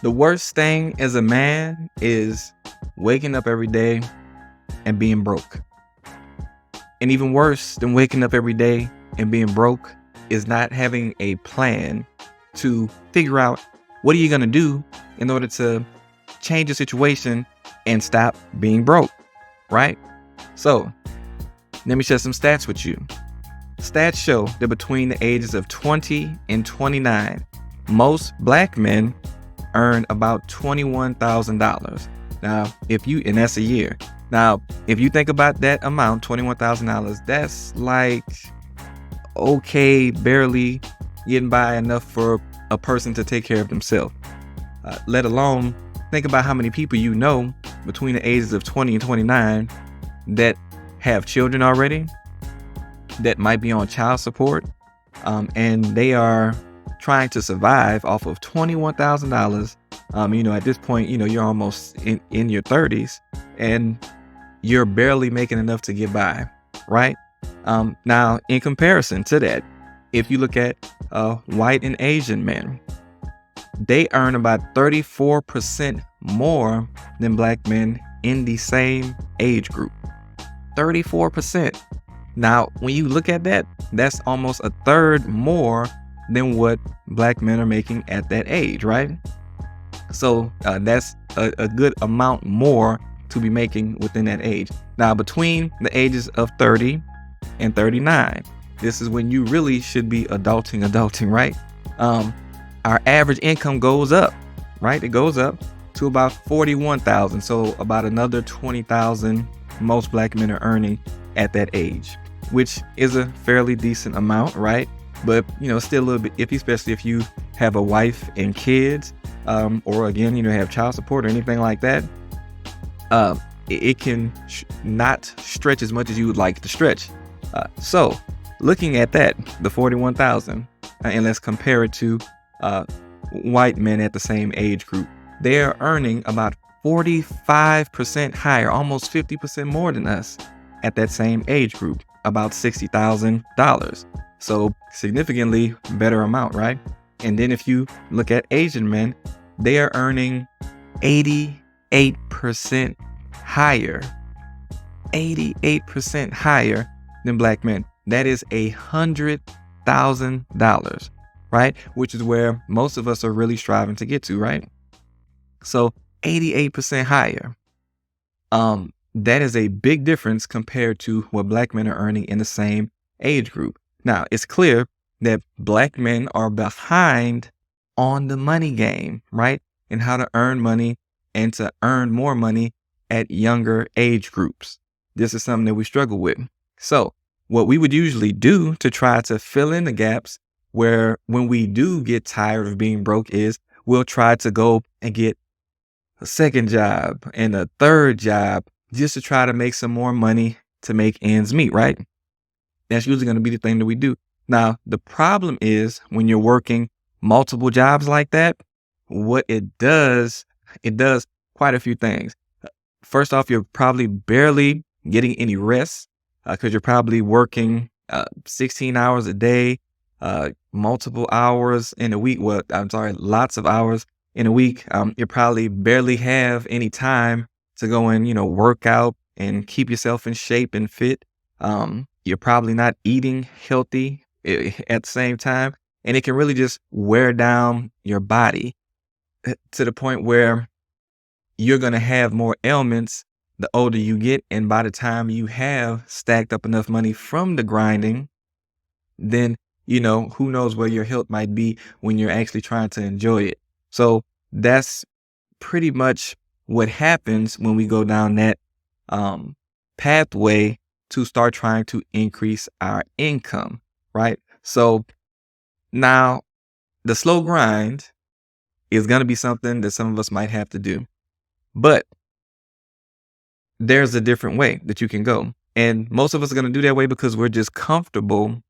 The worst thing as a man is waking up every day and being broke. And even worse than waking up every day and being broke is not having a plan to figure out what are you going to do in order to change the situation and stop being broke, right? So let me share some stats with you. Stats show that between the ages of 20 and 29, most black men earn about $21,000. Now, and that's a year. Now, if you think about that amount, $21,000, that's like, okay, barely getting by enough for a person to take care of themselves. Let alone think about how many people you know between the ages of 20 and 29 that have children already, that might be on child support, and they are trying to survive off of $21,000. At this point, you're almost in your 30s and you're barely making enough to get by, right? Now, in comparison to that, if you look at white and Asian men, they earn about 34% more than black men in the same age group. 34%. Now, when you look at that, that's almost a third more than what black men are making at that age, right? So that's a good amount more to be making within that age. Now, between the ages of 30 and 39, this is when you really should be adulting, right? Our average income goes up, right? It goes up to about 41,000. So about another 20,000 most black men are earning at that age, which is a fairly decent amount, right? But, still a little bit iffy, especially if you have a wife and kids, or again, have child support or anything like that. It can not stretch as much as you would like to stretch. So looking at that, the 41,000, and let's compare it to white men at the same age group, they are earning about 45% higher, almost 50% more than us at that same age group, about $60,000. So significantly better amount, right? And then if you look at Asian men, they are earning 88% higher, 88% higher than black men. That is $100,000, right? Which is where most of us are really striving to get to, right? So 88% higher. That is a big difference compared to what black men are earning in the same age group. Now, it's clear that black men are behind on the money game, right? And how to earn money and to earn more money at younger age groups. This is something that we struggle with. So what we would usually do to try to fill in the gaps where when we do get tired of being broke is we'll try to go and get a second job and a third job just to try to make some more money to make ends meet, right? That's usually going to be the thing that we do. Now, the problem is when you're working multiple jobs like that, what it does quite a few things. First off, you're probably barely getting any rest because you're probably working 16 hours a day, multiple hours in a week. Lots of hours in a week. You probably barely have any time to go and, work out and keep yourself in shape and fit. You're probably not eating healthy at the same time. And it can really just wear down your body to the point where you're going to have more ailments the older you get. And by the time you have stacked up enough money from the grinding, then, who knows where your health might be when you're actually trying to enjoy it. So that's pretty much what happens when we go down that pathway to start trying to increase our income, right? So now the slow grind is going to be something that some of us might have to do, but there's a different way that you can go. And most of us are going to do that way because we're just comfortable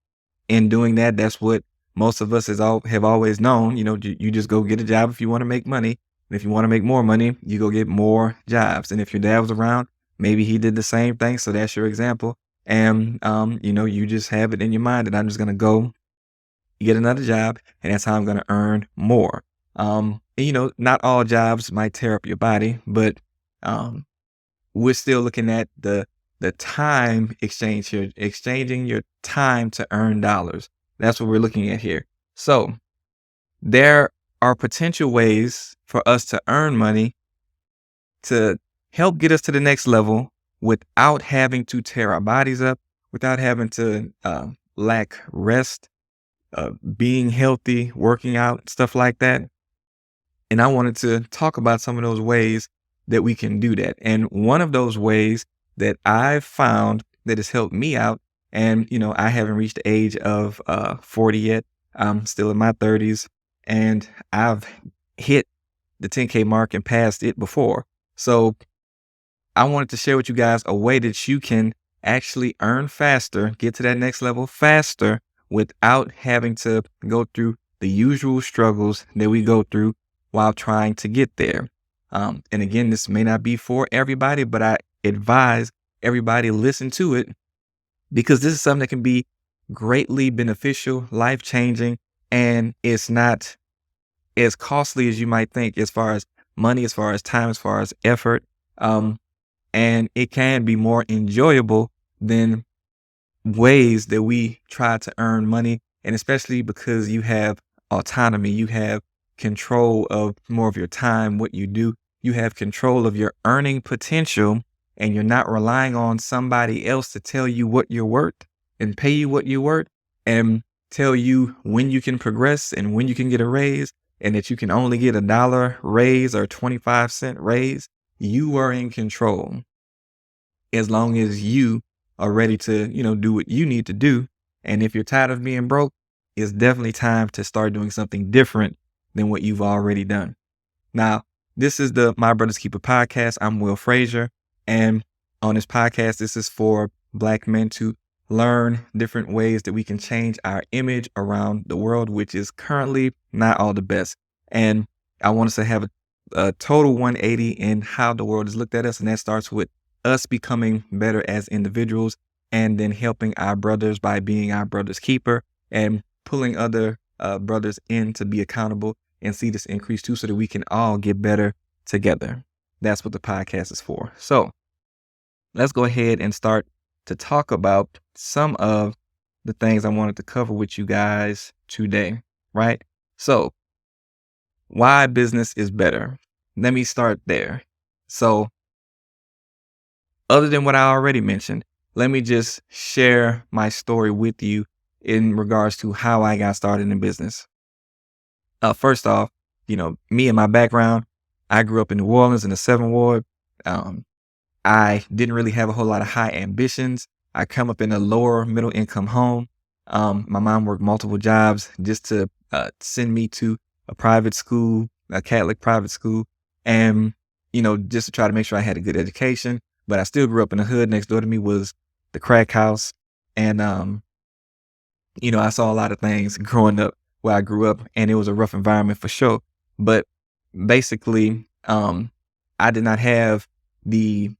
in doing that. That's what most of us have always known. You just go get a job if you want to make money. And if you want to make more money, you go get more jobs. And if your dad was around, maybe he did the same thing. So that's your example. And, you just have it in your mind that I'm just going to go get another job and that's how I'm going to earn more. And, not all jobs might tear up your body, but um, we're still looking at the time exchange here, exchanging your time to earn dollars. That's what we're looking at here. So there are potential ways for us to earn money to help get us to the next level without having to tear our bodies up, without having to lack rest, being healthy, working out, stuff like that. And I wanted to talk about some of those ways that we can do that. And one of those ways that I've found that has helped me out, and I haven't reached the age of 40 yet. I'm still in my 30s, and I've hit the 10K mark and passed it before. So I wanted to share with you guys a way that you can actually earn faster, get to that next level faster without having to go through the usual struggles that we go through while trying to get there. And again, this may not be for everybody, but I advise everybody listen to it because this is something that can be greatly beneficial, life-changing, and it's not as costly as you might think as far as money, as far as time, as far as effort. And it can be more enjoyable than ways that we try to earn money. And especially because you have autonomy, you have control of more of your time, what you do, you have control of your earning potential, and you're not relying on somebody else to tell you what you're worth and pay you what you're worth and tell you when you can progress and when you can get a raise, and that you can only get $1 raise or 25-cent raise. You are in control as long as you are ready to, do what you need to do. And if you're tired of being broke, it's definitely time to start doing something different than what you've already done. Now, this is the My Brother's Keeper podcast. I'm Will Frazier. And on this podcast, this is for Black men to learn different ways that we can change our image around the world, which is currently not all the best. And I want us to have a total 180 in how the world has looked at us. And that starts with us becoming better as individuals and then helping our brothers by being our brother's keeper and pulling other brothers in to be accountable and see this increase too, so that we can all get better together. That's what the podcast is for. So let's go ahead and start to talk about some of the things I wanted to cover with you guys today, right? So why business is better. Let me start there. So other than what I already mentioned, let me just share my story with you in regards to how I got started in business. First off, me and my background, I grew up in New Orleans in the 7th Ward. I didn't really have a whole lot of high ambitions. I come up in a lower middle income home. My mom worked multiple jobs just to send me to a private school, a Catholic private school, and, just to try to make sure I had a good education. But I still grew up in the hood. Next door to me was the crack house. And, I saw a lot of things growing up where I grew up, and it was a rough environment for sure. But basically, I did not have the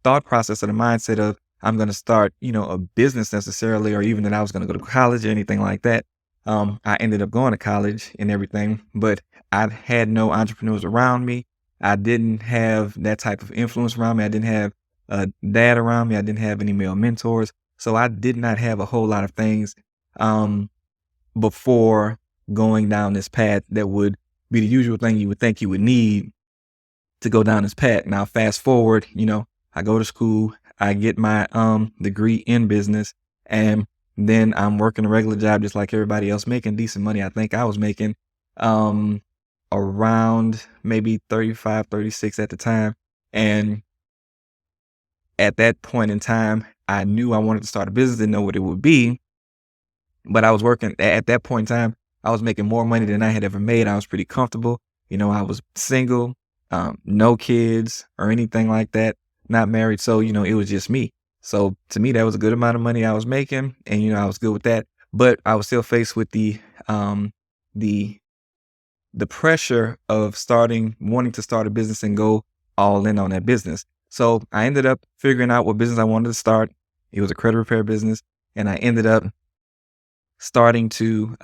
thought process or the mindset of I'm going to start, a business necessarily, or even that I was going to go to college or anything like that. I ended up going to college and everything, but I had no entrepreneurs around me. I didn't have that type of influence around me. I didn't have a dad around me. I didn't have any male mentors. So I did not have a whole lot of things before going down this path that would be the usual thing you would think you would need to go down this path. Now, fast forward, I go to school, I get my degree in business, and then I'm working a regular job just like everybody else, making decent money. I think I was making around maybe 35, 36 at the time. And at that point in time, I knew I wanted to start a business, didn't know what it would be. But I was working at that point in time, I was making more money than I had ever made. I was pretty comfortable. I was single, no kids or anything like that, not married. So, it was just me. So to me, that was a good amount of money I was making, and, I was good with that. But I was still faced with the pressure of wanting to start a business and go all in on that business. So I ended up figuring out what business I wanted to start. It was a credit repair business. And I ended up starting to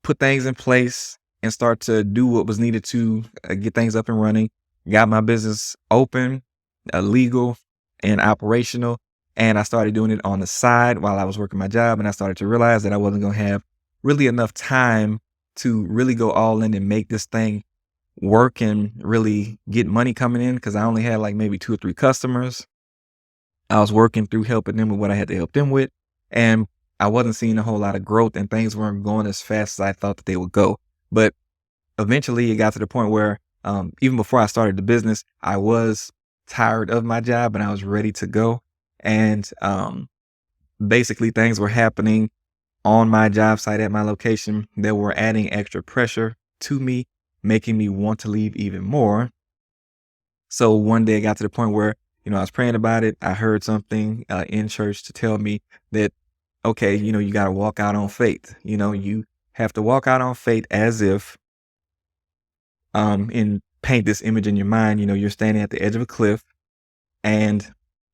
put things in place, and start to do what was needed to get things up and running. Got my business open, legal, and operational. And I started doing it on the side while I was working my job. And I started to realize that I wasn't going to have really enough time to really go all in and make this thing work and really get money coming in, because I only had like maybe 2 or 3 customers. I was working through helping them with what I had to help them with. And I wasn't seeing a whole lot of growth, and things weren't going as fast as I thought that they would go. But eventually it got to the point where even before I started the business, I was tired of my job and I was ready to go. And basically things were happening on my job site at my location that were adding extra pressure to me, making me want to leave even more. So one day it got to the point where, I was praying about it. I heard something in church to tell me that, okay, you got to walk out on faith. You have to walk out on faith as if, and paint this image in your mind. You're standing at the edge of a cliff and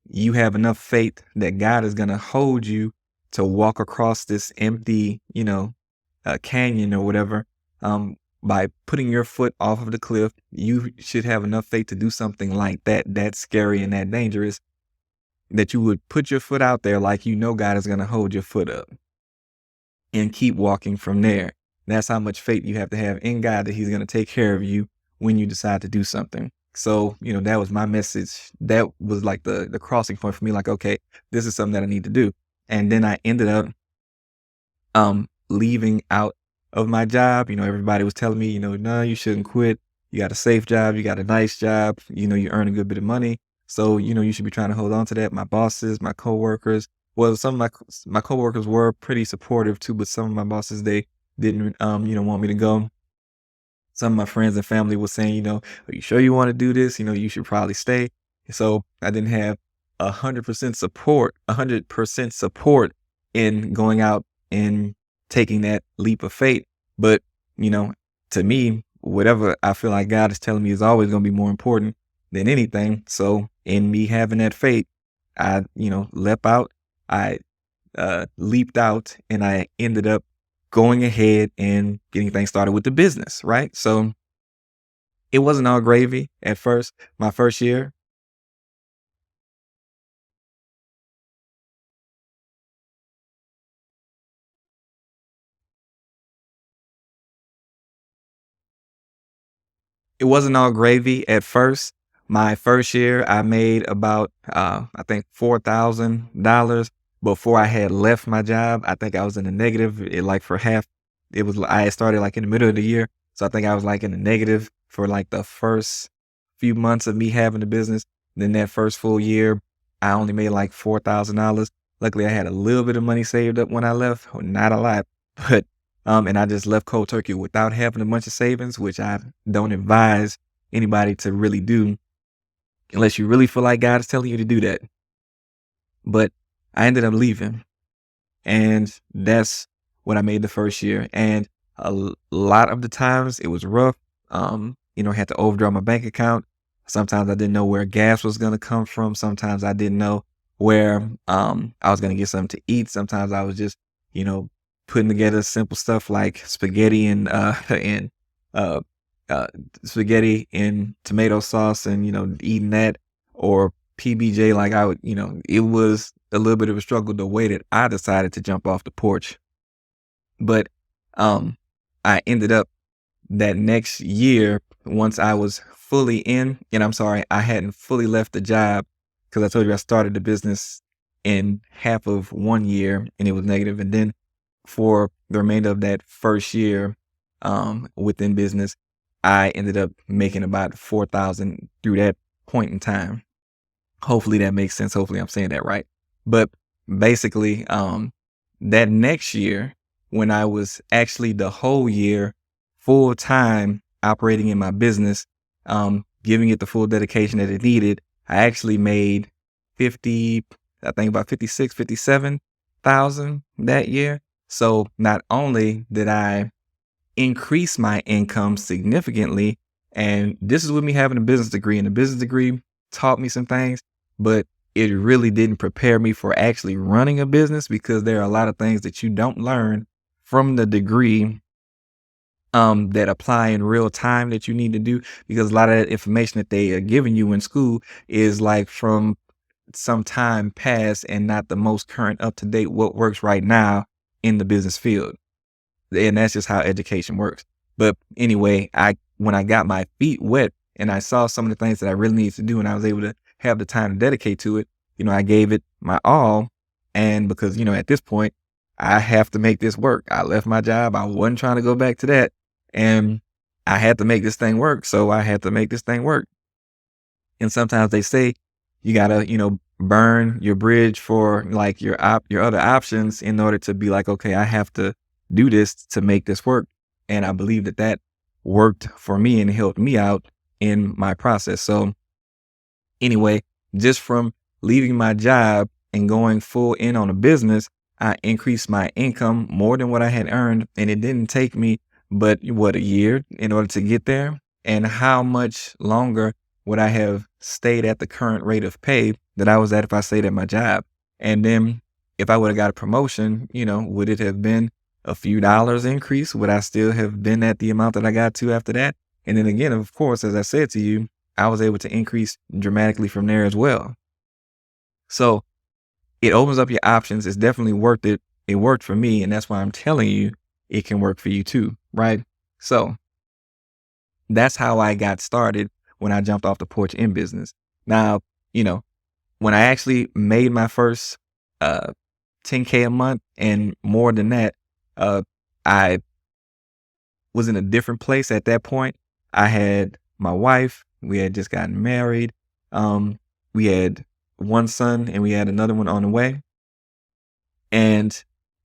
you have enough faith that God is going to hold you to walk across this empty, canyon or whatever. By putting your foot off of the cliff, you should have enough faith to do something like that scary and that dangerous, that you would put your foot out there like God is going to hold your foot up and keep walking from there. That's how much faith you have to have in God that he's going to take care of you when you decide to do something. So, that was my message. That was like the crossing point for me. Like, okay, this is something that I need to do. And then I ended up leaving out of my job. Everybody was telling me, no, you shouldn't quit. You got a safe job. You got a nice job. You earn a good bit of money. So, you should be trying to hold on to that. My bosses, my coworkers, well, some of my coworkers were pretty supportive too, but some of my bosses, they didn't, want me to go. Some of my friends and family was saying, are you sure you want to do this? You should probably stay. So I didn't have 100% support in going out and taking that leap of faith. But, to me, whatever I feel like God is telling me is always going to be more important than anything. So in me having that faith, I, leapt out, I leaped out, and I ended up going ahead and getting things started with the business, right? So it wasn't all gravy at first. My first year, it wasn't all gravy at first. My first year, I made about, I think $4,000 before I had left my job. I think I was in the negative, like for half. I had started like in the middle of the year. So I think I was like in the negative for like the first few months of me having the business. Then that first full year, I only made like $4,000. Luckily, I had a little bit of money saved up when I left, not a lot, but and I just left cold turkey without having a bunch of savings, which I don't advise anybody to really do unless you really feel like God is telling you to do that. But I ended up leaving, and that's what I made the first year. And lot of the times it was rough. I had to overdraw my bank account. Sometimes I didn't know where gas was going to come from. Sometimes I didn't know where I was going to get something to eat. Sometimes I was just, putting together simple stuff like spaghetti and and uh, spaghetti and tomato sauce, and eating that, or PBJ. Like I would, it was a little bit of a struggle the way that I decided to jump off the porch. But I ended up that next year, once I was fully in, and I'm sorry, I hadn't fully left the job, because I told you I started the business in half of one year and it was negative. And then for the remainder of that first year within business, I ended up making about 4,000 through that point in time. Hopefully that makes sense. Hopefully I'm saying that right. But basically, that next year, when I was actually the whole year full time operating in my business, giving it the full dedication that it needed, I actually made about 56, 57,000 that year. So not only did I increase my income significantly, and this is with me having a business degree, and the business degree taught me some things, but it really didn't prepare me for actually running a business, because there are a lot of things that you don't learn from the degree that apply in real time that you need to do, because a lot of that information that they are giving you in school is like from some time past and not the most current up to date what works right now in the business field. And that's just how education works. But anyway, I when I got my feet wet and I saw some of the things that I really needed to do and I was able to have the time to dedicate to it, I gave it my all. And because, at this point, I have to make this work. I left my job. I wasn't trying to go back to that. And I had to make this thing work. So I had to make this thing work. And sometimes they say you gotta, burn your bridge for like your other options in order to be like, okay, I have to do this to make this work. And I believe that that worked for me and helped me out in my process. So anyway, just from leaving my job and going full in on a business, I increased my income more than what I had earned. And it didn't take me but a year in order to get there. And how much longer would I have stayed at the current rate of pay that I was at if I stayed at my job? And then if I would have got a promotion, would it have been a few dollars increase? Would I still have been at the amount that I got to after that? And then again, of course, as I said to you, I was able to increase dramatically from there as well. So it opens up your options. It's definitely worth it. It worked for me. And that's why I'm telling you it can work for you too. Right? So that's how I got started when I jumped off the porch in business. Now, when I actually made my first 10K a month and more than that, I was in a different place at that point. I had my wife. We had just gotten married. We had one son and we had another one on the way. And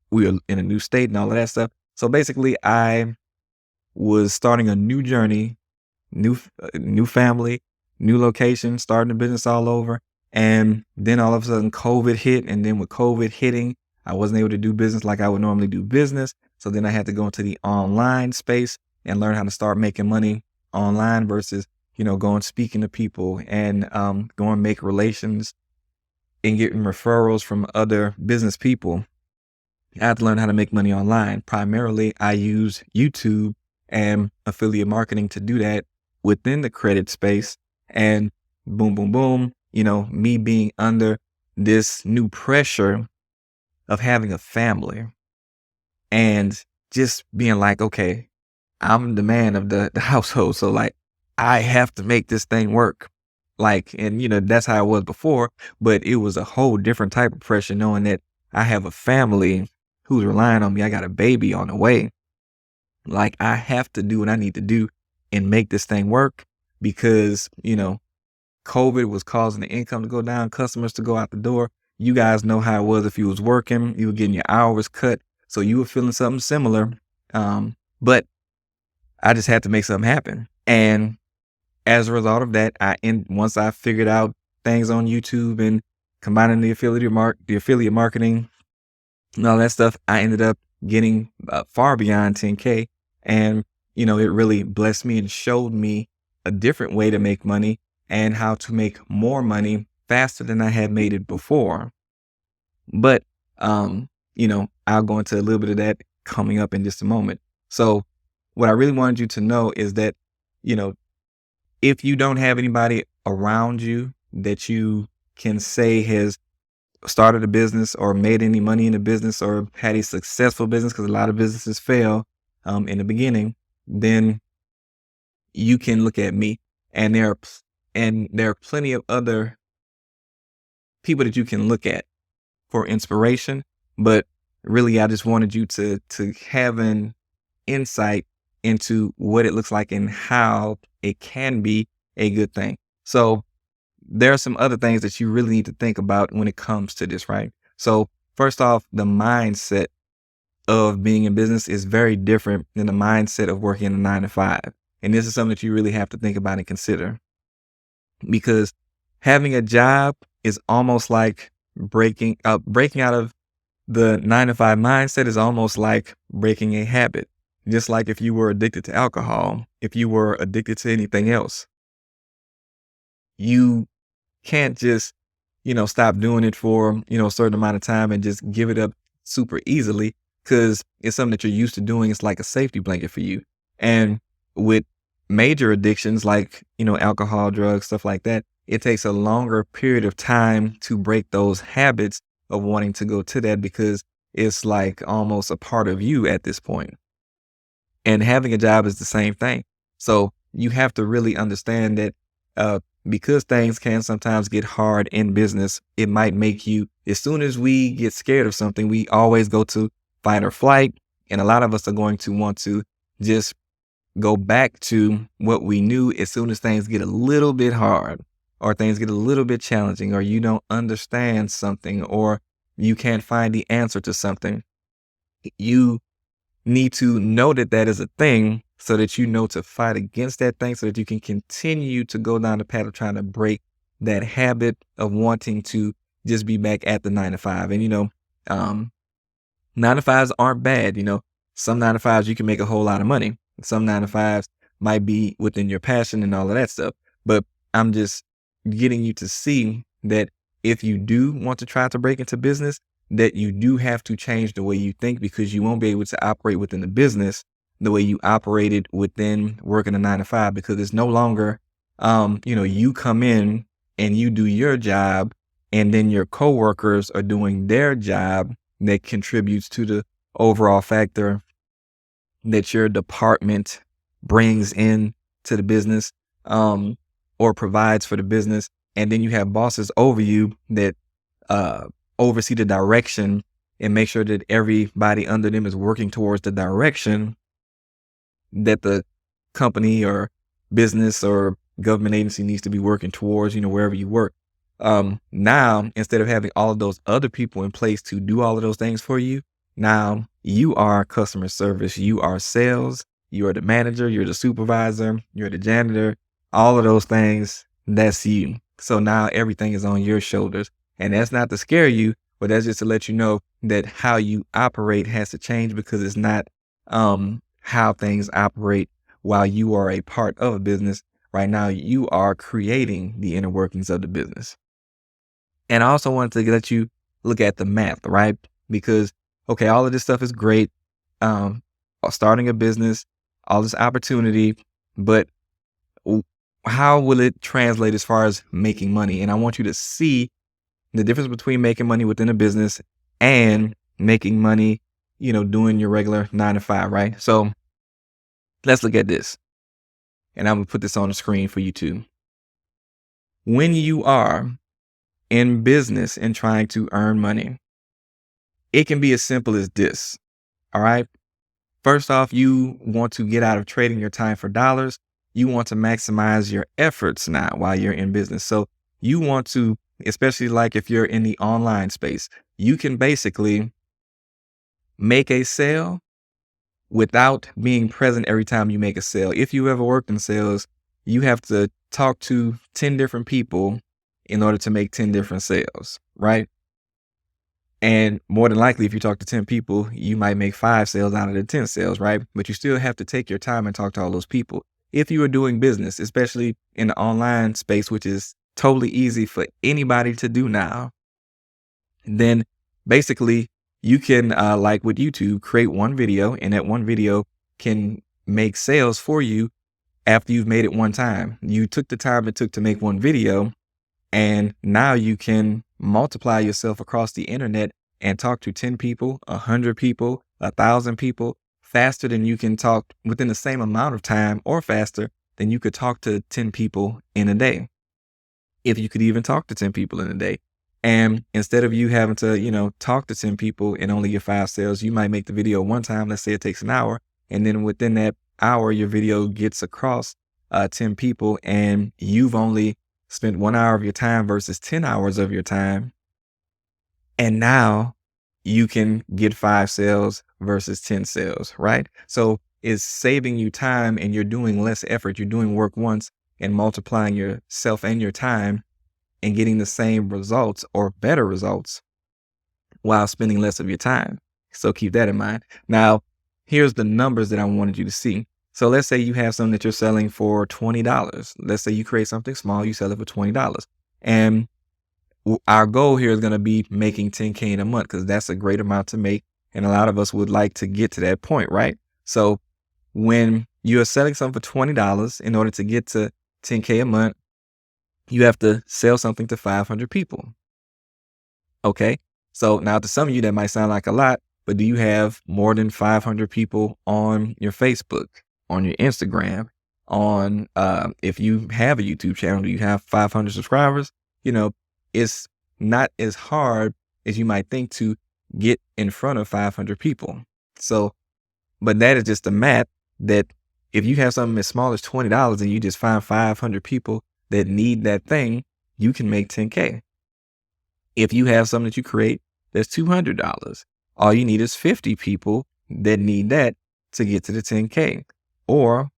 we were in a new state and all of that stuff. So basically, I was starting a new journey, new family, new location, starting a business all over. And then all of a sudden COVID hit. And then with COVID hitting, I wasn't able to do business like I would normally do business. So then I had to go into the online space and learn how to start making money online versus, going speaking to people and going make relations and getting referrals from other business people. I had to learn how to make money online. Primarily, I use YouTube and affiliate marketing to do that within the credit space. And boom, boom, boom, me being under this new pressure of having a family and just being like, okay, I'm the man of the household. So like, I have to make this thing work. Like, and that's how I was before, but it was a whole different type of pressure knowing that I have a family who's relying on me. I got a baby on the way. Like I have to do what I need to do and make this thing work because, COVID was causing the income to go down, customers to go out the door. You guys know how it was if you was working, you were getting your hours cut. So you were feeling something similar. But I just had to make something happen. And as a result of that, once I figured out things on YouTube and combining the affiliate marketing and all that stuff, I ended up getting far beyond 10K. And, it really blessed me and showed me a different way to make money and how to make more money faster than I had made it before. But, I'll go into a little bit of that coming up in just a moment. So what I really wanted you to know is that, if you don't have anybody around you that you can say has started a business or made any money in a business or had a successful business, because a lot of businesses fail in the beginning, then you can look at me. And there are plenty of other people that you can look at for inspiration. But really, I just wanted you to have an insight into what it looks like and how it can be a good thing. So there are some other things that you really need to think about when it comes to this, right? So first off, the mindset of being in business is very different than the mindset of working in a 9-to-5. And this is something that you really have to think about and consider, because having a job is almost like breaking out of the 9-to-5 mindset is almost like breaking a habit. Just like if you were addicted to alcohol, if you were addicted to anything else, you can't just, stop doing it for, a certain amount of time and just give it up super easily because it's something that you're used to doing. It's like a safety blanket for you. And with major addictions like, alcohol, drugs, stuff like that, it takes a longer period of time to break those habits of wanting to go to that because it's like almost a part of you at this point. And having a job is the same thing. So you have to really understand that because things can sometimes get hard in business, it might make you, as soon as we get scared of something, we always go to fight or flight. And a lot of us are going to want to just go back to what we knew as soon as things get a little bit hard or things get a little bit challenging or you don't understand something or you can't find the answer to something. You need to know that that is a thing so that you know to fight against that thing so that you can continue to go down the path of trying to break that habit of wanting to just be back at the 9 to 5. And, 9 to 5s aren't bad. Some 9 to 5s you can make a whole lot of money. Some 9 to 5s might be within your passion and all of that stuff. But I'm just getting you to see that if you do want to try to break into business, that you do have to change the way you think because you won't be able to operate within the business the way you operated within working a 9 to 5 because it's no longer, you come in and you do your job and then your coworkers are doing their job that contributes to the overall factor that your department brings in to the business, or provides for the business. And then you have bosses over you that, oversee the direction and make sure that everybody under them is working towards the direction that the company or business or government agency needs to be working towards, wherever you work. Now, instead of having all of those other people in place to do all of those things for you, now you are customer service, you are sales, you are the manager, you're the supervisor, you're the janitor, all of those things, that's you. So now everything is on your shoulders. And that's not to scare you, but that's just to let you know that how you operate has to change because it's not how things operate while you are a part of a business. Right now, you are creating the inner workings of the business. And I also wanted to let you look at the math, right? Because, okay, all of this stuff is great. Starting a business, all this opportunity, but how will it translate as far as making money? And I want you to see the difference between making money within a business and making money, doing your regular 9 to 5, right? So let's look at this. And I'm going to put this on the screen for you too. When you are in business and trying to earn money, it can be as simple as this. All right. First off, you want to get out of trading your time for dollars. You want to maximize your efforts now while you're in business. So you want to, especially like if you're in the online space, you can basically make a sale without being present every time you make a sale. If you ever worked in sales, you have to talk to 10 different people in order to make 10 different sales, right? And more than likely, if you talk to 10 people, you might make 5 sales out of the 10 sales, right? But you still have to take your time and talk to all those people. If you are doing business, especially in the online space, which is totally easy for anybody to do now, then basically you can, like with YouTube, create one video and that one video can make sales for you after you've made it one time. You took the time it took to make one video, and now you can multiply yourself across the internet and talk to 10 people, 100 people, 1,000 people faster than you can talk within the same amount of time or faster than you could talk to 10 people in a day. If you could even talk to 10 people in a day. And instead of you having to, talk to 10 people and only get 5 sales, you might make the video one time. Let's say it takes an hour. And then within that hour, your video gets across 10 people and you've only spent 1 hour of your time versus 10 hours of your time. And now you can get 5 sales versus 10 sales, right? So it's saving you time and you're doing less effort. You're doing work once and multiplying yourself and your time and getting the same results or better results while spending less of your time. So keep that in mind. Now, here's the numbers that I wanted you to see. So let's say you have something that you're selling for $20. Let's say you create something small, you sell it for $20. And our goal here is going to be making $10K in a month because that's a great amount to make. And a lot of us would like to get to that point, right? So when You are selling something for $20 in order to get to 10K a month. You have to sell something to 500 people. Okay. So now to some of you, that might sound like a lot, but do you have more than 500 people on your Facebook, on your Instagram, on, if you have a YouTube channel, do you have 500 subscribers? You know, it's not as hard as you might think to get in front of 500 people. So, but that is just the math that if you have something as small as $20 and you just find 500 people that need that thing, you can make 10K. If you have something that you create that's $200, all you need is 50 people that need that to get to the 10K. Or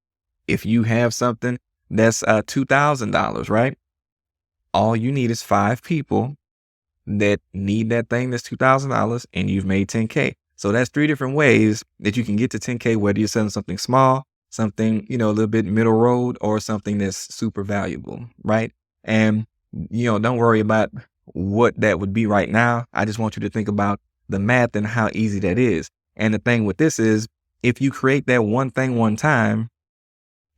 if you have something that's $2,000, right? All you need is 5 people that need that thing that's $2,000 and you've made 10K. So that's 3 different ways that you can get to 10K, whether you're selling something small, something, a little bit middle road, or something that's super valuable, right? And, don't worry about what that would be right now. I just want you to think about the math and how easy that is. And the thing with this is, if you create that one thing one time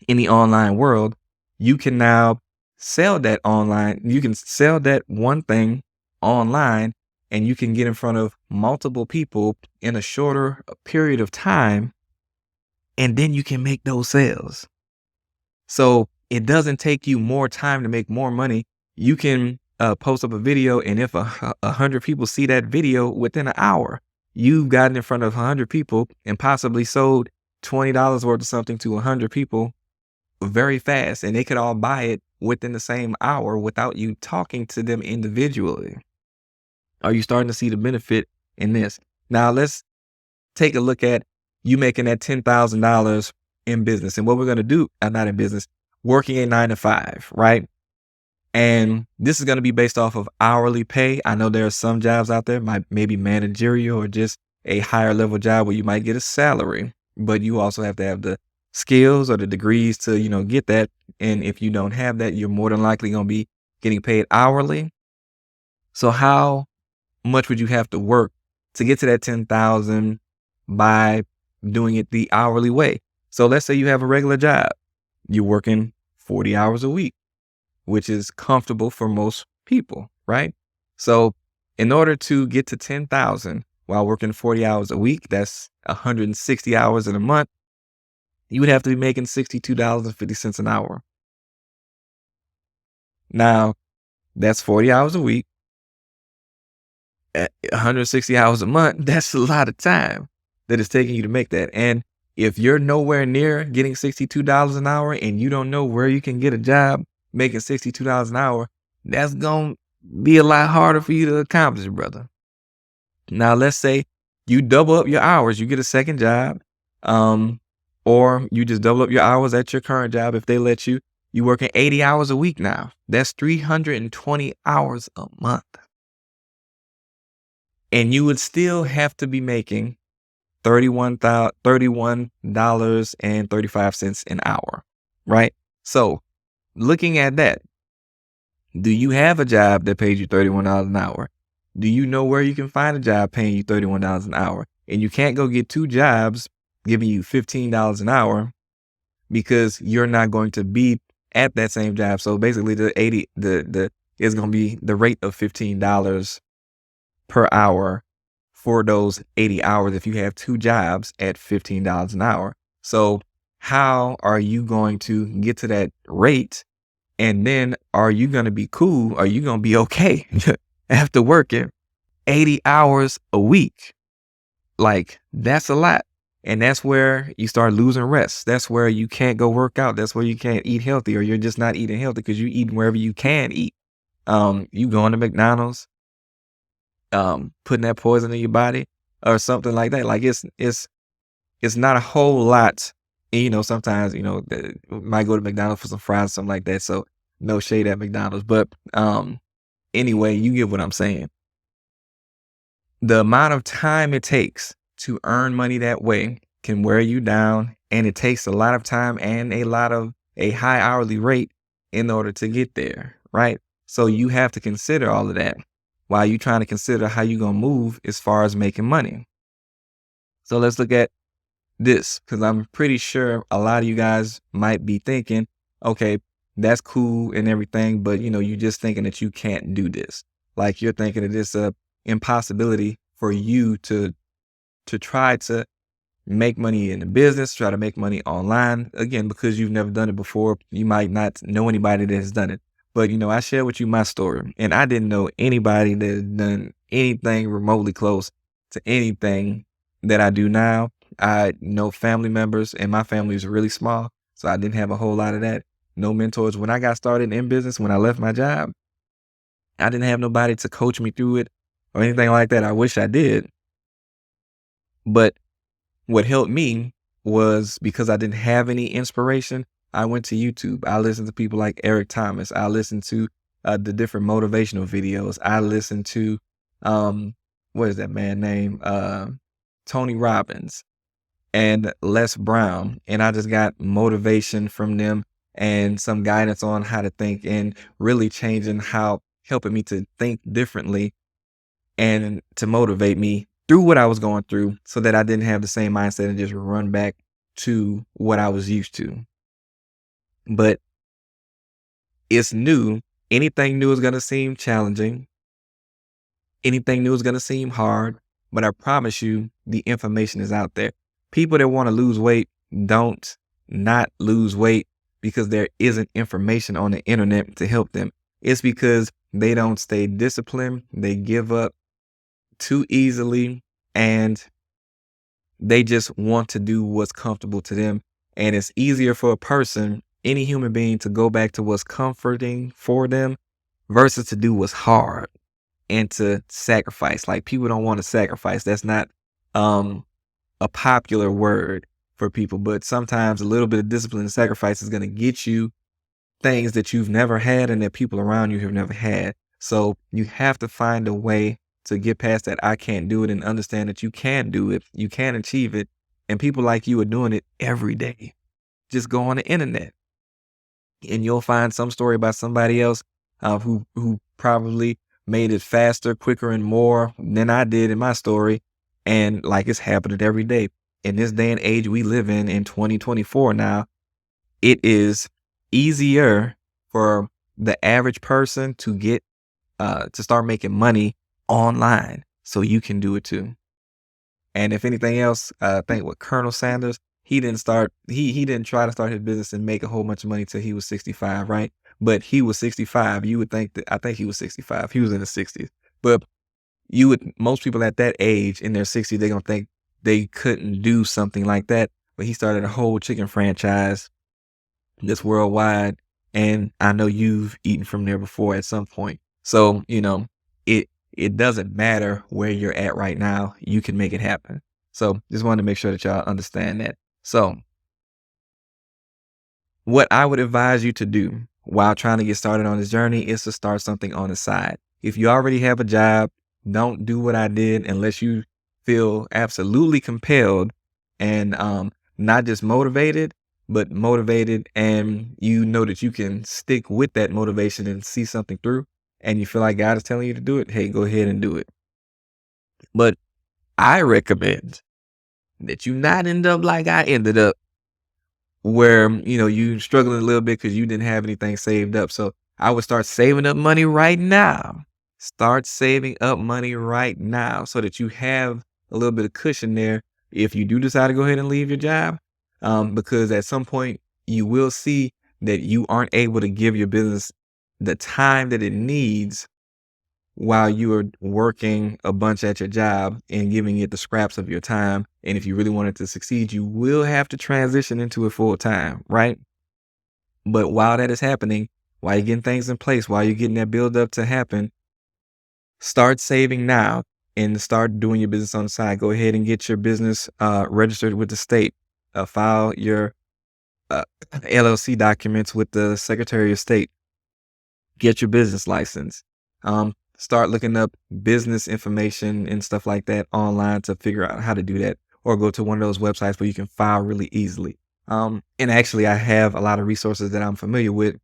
in the online world, you can now sell that online. You can sell that one thing online and you can get in front of multiple people in a shorter period of time. And then you can make those sales. So it doesn't take you more time to make more money. You can post up a video, and if 100 people see that video within an hour, you've gotten in front of 100 people and possibly sold $20 worth of something to 100 people very fast, and they could all buy it within the same hour without you talking to them individually. Are you starting to see the benefit in this? Now let's take a look at you making that $10,000 in business, and what we're going to do, not in business, working a 9 to 5, right? And this is going to be based off of hourly pay. I know there are some jobs out there, maybe managerial or just a higher level job where you might get a salary, but you also have to have the skills or the degrees to, get that. And if you don't have that, you're more than likely going to be getting paid hourly. So how much would you have to work to get to that 10,000 by doing it the hourly way? So let's say you have a regular job. You're working 40 hours a week, which is comfortable for most people, right? So in order to get to 10,000 while working 40 hours a week, that's 160 hours in a month, you would have to be making $62.50 an hour. Now, that's 40 hours a week. At 160 hours a month, that's a lot of time that it's taking you to make that. And if you're nowhere near getting $62 an hour and you don't know where you can get a job making $62 an hour, that's going to be a lot harder for you to accomplish, brother. Now, let's say you double up your hours, you get a second job, or you just double up your hours at your current job. If they let you, you're working 80 hours a week now. That's 320 hours a month. And you would still have to be making $31.35 an hour, right? So looking at that, do you have a job that pays you $31 an hour? Do you know where you can find a job paying you $31 an hour? And you can't go get 2 jobs giving you $15 an hour because you're not going to be at that same job. So basically the is going to be the rate of $15 per hour for those 80 hours if you have 2 jobs at $15 an hour. So how are you going to get to that rate? And then are you going to be cool? Are you going to be okay after working 80 hours a week? Like, that's a lot. And that's where you start losing rest. That's where you can't go work out. That's where you can't eat healthy, or you're just not eating healthy because you eat wherever you can eat. You going to McDonald's, putting that poison in your body or something like that. Like it's not a whole lot. Sometimes, might go to McDonald's for some fries, something like that. So no shade at McDonald's, but, anyway, you get what I'm saying. The amount of time it takes to earn money that way can wear you down, and it takes a lot of time and a high hourly rate in order to get there, right? So you have to consider all of that while you're trying to consider how you're going to move as far as making money. So let's look at this, because I'm pretty sure a lot of you guys might be thinking, okay, that's cool and everything, but you're just thinking that you can't do this. Like you're thinking that it's a impossibility for you to try to make money in the business, try to make money online. Again, because you've never done it before, you might not know anybody that has done it. But I shared with you my story, and I didn't know anybody that had done anything remotely close to anything that I do now. I know family members, and my family is really small, so I didn't have a whole lot of that. No mentors. When I got started in business, when I left my job, I didn't have nobody to coach me through it or anything like that. I wish I did. But what helped me was because I didn't have any inspiration. I went to YouTube. I listened to people like Eric Thomas. I listened to the different motivational videos. I listened to, what is that man name? Tony Robbins and Les Brown. And I just got motivation from them and some guidance on how to think and really helping me to think differently and to motivate me through what I was going through so that I didn't have the same mindset and just run back to what I was used to. But it's new. Anything new is going to seem challenging. Anything new is going to seem hard, but I promise you the information is out there. People that want to lose weight don't not lose weight because there isn't information on the internet to help them. It's because they don't stay disciplined. They give up too easily, and they just want to do what's comfortable to them. And it's easier for a person, any human being, to go back to what's comforting for them versus to do what's hard and to sacrifice. Like, people don't want to sacrifice. That's not a popular word for people, but sometimes a little bit of discipline and sacrifice is going to get you things that you've never had and that people around you have never had. So you have to find a way to get past that I can't do it and understand that you can do it. You can achieve it. And people like you are doing it every day. Just go on the internet and you'll find some story about somebody else who probably made it faster, quicker, and more than I did in my story. And like, it's happening every day. In this day and age we live in 2024 now, it is easier for the average person to get to start making money online, so you can do it too. And if anything else, I think with Colonel Sanders, he didn't try to start his business and make a whole bunch of money till he was 65, right? But he was 65. You would think that, I think he was 65. He was in the 60s. But most people at that age in their 60s, they're gonna think they couldn't do something like that. But he started a whole chicken franchise that's worldwide, and I know you've eaten from there before at some point. So it doesn't matter where you're at right now. You can make it happen. So just wanted to make sure that y'all understand that. So what I would advise you to do while trying to get started on this journey is to start something on the side. If you already have a job, don't do what I did unless you feel absolutely compelled and not just motivated, but motivated, and you know that you can stick with that motivation and see something through, and you feel like God is telling you to do it, hey, go ahead and do it. But I recommend that you not end up like I ended up, where, you struggling a little bit because you didn't have anything saved up. So I would start saving up money right now. Start saving up money right now so that you have a little bit of cushion there if you do decide to go ahead and leave your job. Because at some point you will see that you aren't able to give your business the time that it needs while you are working a bunch at your job and giving it the scraps of your time. And if you really want it to succeed, you will have to transition into it full time, right? But while that is happening, while you're getting things in place, while you're getting that build up to happen, start saving now and start doing your business on the side. Go ahead and get your business registered with the state. File your LLC documents with the Secretary of State. Get your business license. Start looking up business information and stuff like that online to figure out how to do that, or go to one of those websites where you can file really easily. And actually, I have a lot of resources that I'm familiar with.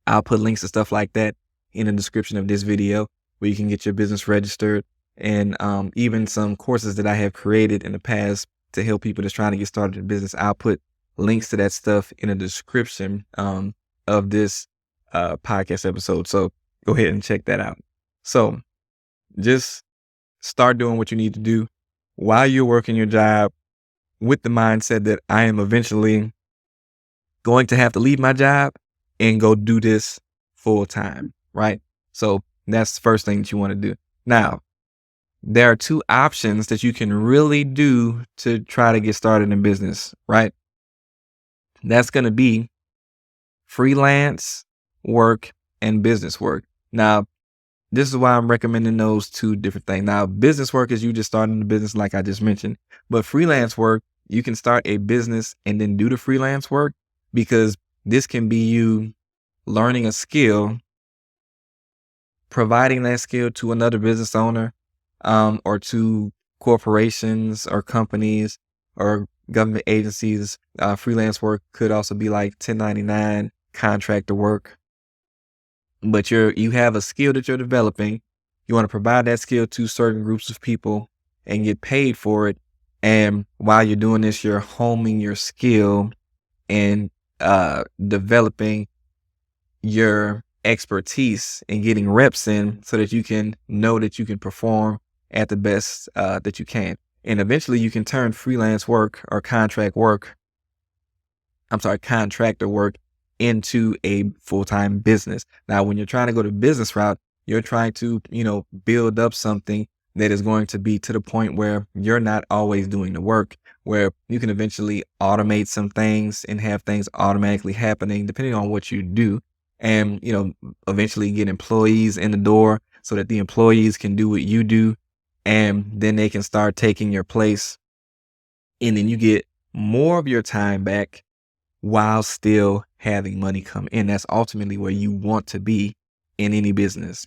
I'll put links to stuff like that in the description of this video where you can get your business registered, and even some courses that I have created in the past to help people that's trying to get started in business. I'll put links to that stuff in the description of this podcast episode. So go ahead and check that out. So just start doing what you need to do while you're working your job with the mindset that I am eventually going to have to leave my job and go do this full time, right? So that's the first thing that you want to do. Now, there are two options that you can really do to try to get started in business, right? That's going to be freelance work and business work. Now, this is why I'm recommending those two different things. Now, business work is you just starting the business like I just mentioned, but freelance work, you can start a business and then do the freelance work, because this can be you learning a skill, providing that skill to another business owner, or to corporations or companies or government agencies. Freelance work could also be like 1099 contractor work. But you have a skill that you're developing. You want to provide that skill to certain groups of people and get paid for it. And while you're doing this, you're homing your skill and developing your expertise and getting reps in so that you can know that you can perform at the best that you can. And eventually you can turn freelance work or contractor work into a full-time business. Now, when you're trying to go the business route, you're trying to, build up something that is going to be to the point where you're not always doing the work, where you can eventually automate some things and have things automatically happening depending on what you do. And, eventually get employees in the door so that the employees can do what you do. And then they can start taking your place. And then you get more of your time back while still having money come in. That's ultimately where you want to be in any business.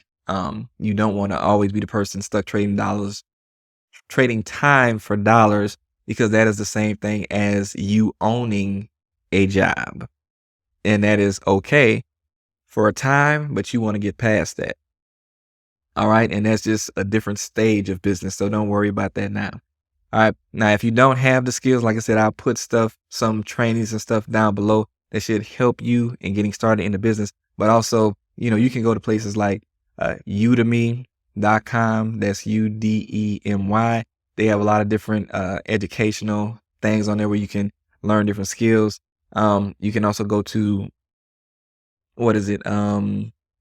You don't want to always be the person stuck trading time for dollars, because that is the same thing as you owning a job. And that is okay for a time, but you want to get past that. All right. And that's just a different stage of business. So don't worry about that now. All right. Now, if you don't have the skills, like I said, I'll put some trainings and stuff down below that should help you in getting started in the business. But also, you can go to places like udemy.com. That's UDEMY. They have a lot of different educational things on there where you can learn different skills. You can also go to,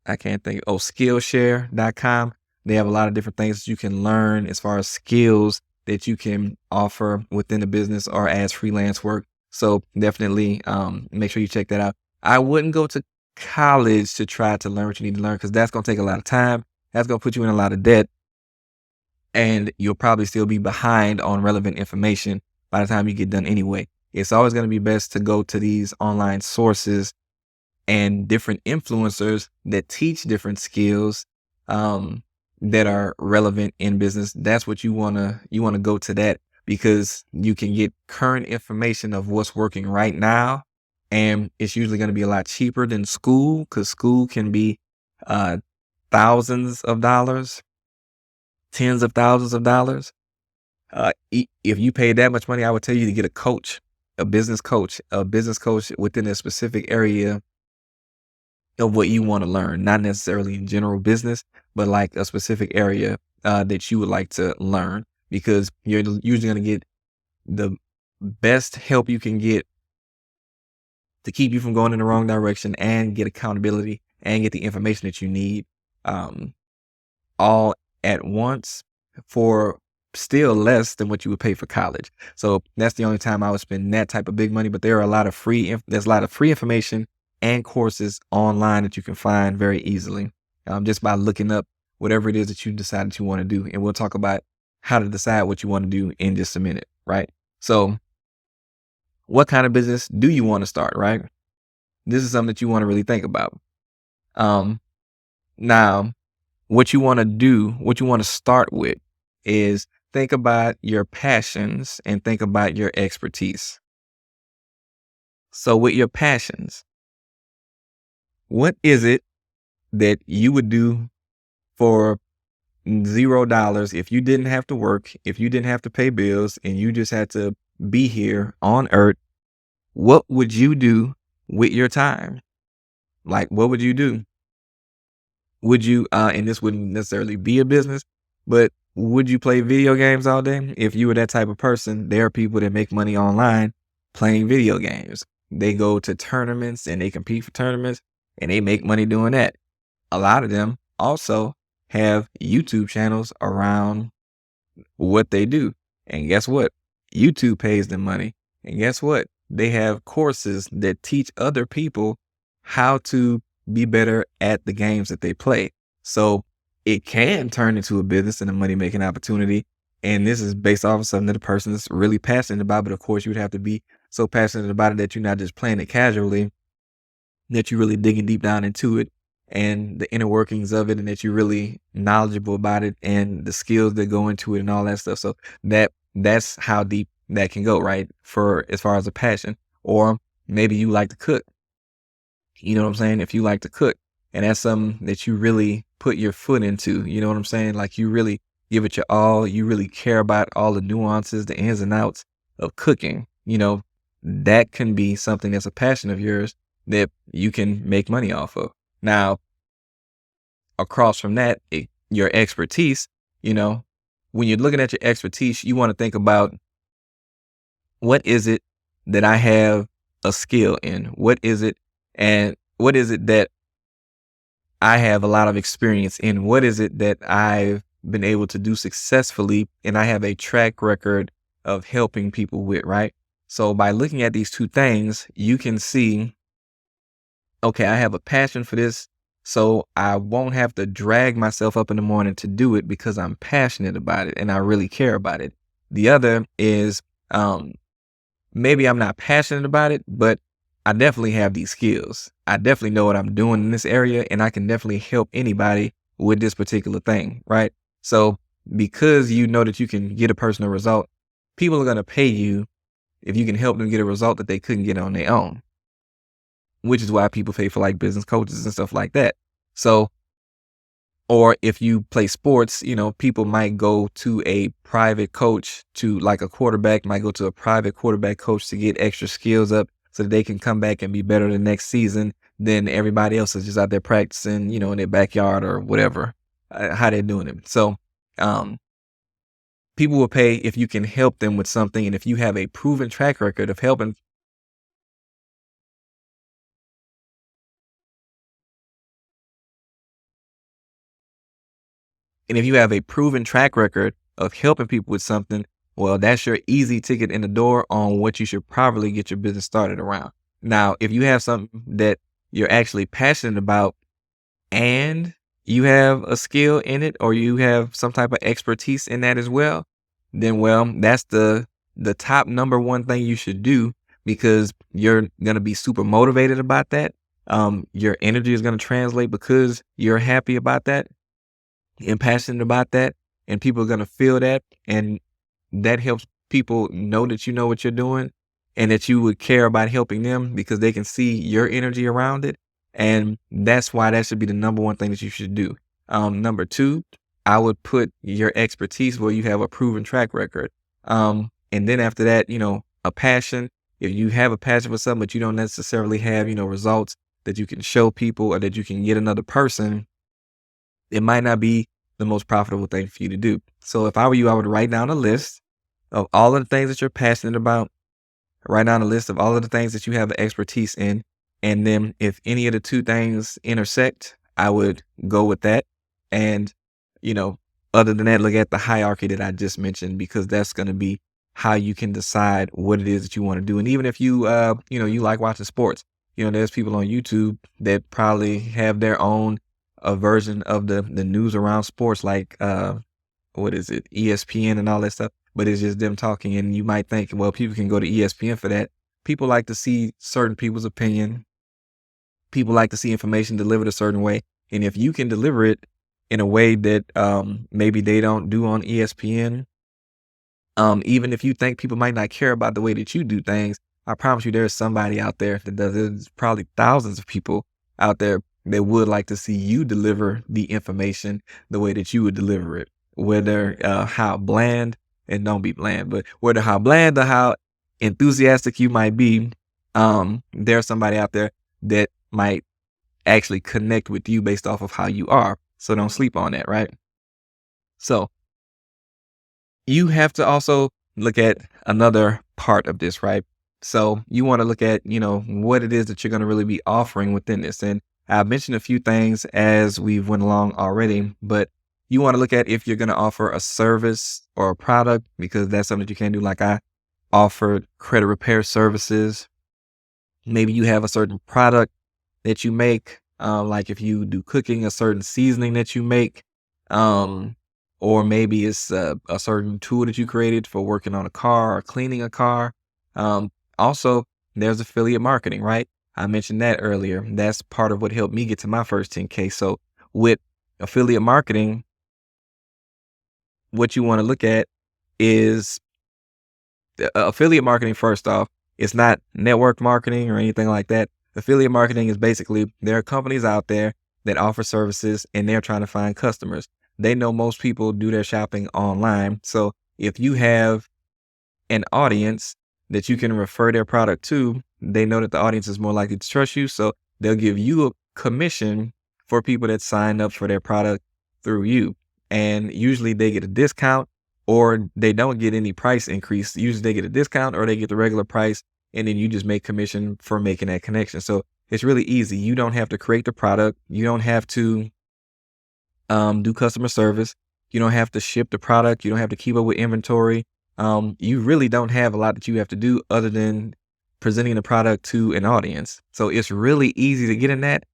I can't think. Skillshare.com. They have a lot of different things that you can learn as far as skills that you can offer within the business or as freelance work. So definitely make sure you check that out. I wouldn't go to college to try to learn what you need to learn, because that's going to take a lot of time. That's going to put you in a lot of debt. And you'll probably still be behind on relevant information by the time you get done anyway. It's always going to be best to go to these online sources and different influencers that teach different skills that are relevant in business. That's what you want to go to that, because you can get current information of what's working right now. And it's usually going to be a lot cheaper than school, because school can be thousands of dollars, tens of thousands of dollars. If you pay that much money, I would tell you to get a business coach within a specific area of what you want to learn, not necessarily in general business, but like a specific area that you would like to learn, because you're usually going to get the best help you can get to keep you from going in the wrong direction and get accountability and get the information that you need all at once for still less than what you would pay for college. So that's the only time I would spend that type of big money. But there's a lot of free information and courses online that you can find very easily just by looking up whatever it is that you decide that you want to do. And we'll talk about how to decide what you want to do in just a minute, right? So what kind of business do you want to start, right? This is something that you want to really think about. Now, what you want to start with is think about your passions and think about your expertise. So with your passions, what is it that you would do for $0 if you didn't have to work, if you didn't have to pay bills, and you just had to be here on earth, what would you do with your time? Like, what would you do? Would you, and this wouldn't necessarily be a business, but would you play video games all day? If you were that type of person, there are people that make money online playing video games. They go to tournaments and they compete for tournaments and they make money doing that. A lot of them also have YouTube channels around what they do. And guess what? YouTube pays them money. And guess what? They have courses that teach other people how to be better at the games that they play. So it can turn into a business and a money making opportunity. And this is based off of something that the person is really passionate about. But of course, you would have to be so passionate about it that you're not just playing it casually, that you're really digging deep down into it and the inner workings of it, and that you're really knowledgeable about it and the skills that go into it and all that stuff. So that's how deep that can go, right? For as far as a passion. Or maybe you like to cook. You know what I'm saying? If you like to cook and that's something that you really put your foot into, you know what I'm saying? Like you really give it your all, you really care about all the nuances, the ins and outs of cooking, that can be something that's a passion of yours that you can make money off of. Now, across from that, your expertise, when you're looking at your expertise, you want to think about, what is it that I have a skill in? What is it that I have a lot of experience in? What is it that I've been able to do successfully and I have a track record of helping people with, right? So by looking at these two things, you can see, okay, I have a passion for this, so I won't have to drag myself up in the morning to do it because I'm passionate about it and I really care about it. The other is, maybe I'm not passionate about it, but I definitely have these skills. I definitely know what I'm doing in this area and I can definitely help anybody with this particular thing, right? So because you know that you can get a person a result, people are going to pay you if you can help them get a result that they couldn't get on their own, which is why people pay for like business coaches and stuff like that. So, or if you play sports, people might go to a private coach, to like a quarterback might go to a private quarterback coach to get extra skills up so that they can come back and be better the next season than everybody else is just out there practicing, in their backyard or whatever, how they're doing it. So, people will pay if you can help them with something. And if you have a proven track record of helping, people with something, well, that's your easy ticket in the door on what you should probably get your business started around. Now, if you have something that you're actually passionate about and you have a skill in it, or you have some type of expertise in that as well, then, well, that's the top number one thing you should do, because you're going to be super motivated about that. Your energy is going to translate because you're happy about that and passionate about that, and people are going to feel that, and that helps people know that you know what you're doing and that you would care about helping them because they can see your energy around it. And that's why that should be the number one thing that you should do. Number two, I would put your expertise where you have a proven track record. And then after that, a passion. If you have a passion for something, but you don't necessarily have, results that you can show people or that you can get another person, it might not be the most profitable thing for you to do. So if I were you, I would write down a list of all of the things that you're passionate about, write down a list of all of the things that you have expertise in. And then if any of the two things intersect, I would go with that. And, other than that, look at the hierarchy that I just mentioned, because that's going to be how you can decide what it is that you want to do. And even if you, you like watching sports, there's people on YouTube that probably have their own version of the news around sports, like, what is it, ESPN and all that stuff, but it's just them talking. And you might think, well, people can go to ESPN for that. People like to see certain people's opinion. People like to see information delivered a certain way. And if you can deliver it in a way that maybe they don't do on ESPN, even if you think people might not care about the way that you do things, I promise you there's somebody out there that does. There's probably thousands of people out there that would like to see you deliver the information the way that you would deliver it, whether how bland, and don't be bland, but whether how bland or how enthusiastic you might be, there's somebody out there that might actually connect with you based off of how you are. So don't sleep on that, right? So you have to also look at another part of this, right? So you want to look at, what it is that you're going to really be offering within this. And I've mentioned a few things as we've went along already, but you want to look at if you're going to offer a service or a product, because that's something that you can do. Like I offered credit repair services. Maybe you have a certain product that you make, like if you do cooking, a certain seasoning that you make, um, or maybe it's a certain tool that you created for working on a car or cleaning a car. Also, there's affiliate marketing, right? I mentioned that earlier. That's part of what helped me get to my first 10K. So with affiliate marketing, what you want to look at is affiliate marketing. First off, it's not network marketing or anything like that. Affiliate marketing is basically there are companies out there that offer services and they're trying to find customers. They know most people do their shopping online. So if you have an audience that you can refer their product to, they know that the audience is more likely to trust you. So they'll give you a commission for people that sign up for their product through you. And usually they get a discount or they don't get any price increase. Usually they get a discount or they get the regular price, and then you just make commission for making that connection. So it's really easy. You don't have to create the product. You don't have to do customer service. You don't have to ship the product. You don't have to keep up with inventory. You really don't have a lot that you have to do other than presenting the product to an audience. So it's really easy to get in that.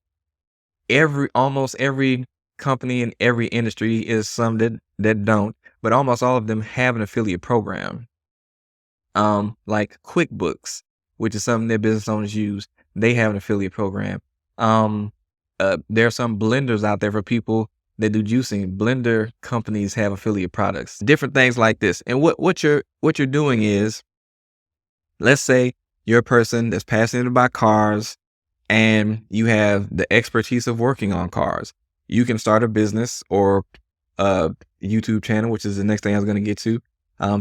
Almost every company in every industry is some that don't, but almost all of them have an affiliate program. Like QuickBooks, which is something that business owners use, they have an affiliate program. There are some blenders out there for people that do juicing. Blender companies have affiliate products, different things like this. And what you're doing is, let's say you're a person that's passionate about cars and you have the expertise of working on cars. You can start a business or a YouTube channel, which is the next thing I was going to get to.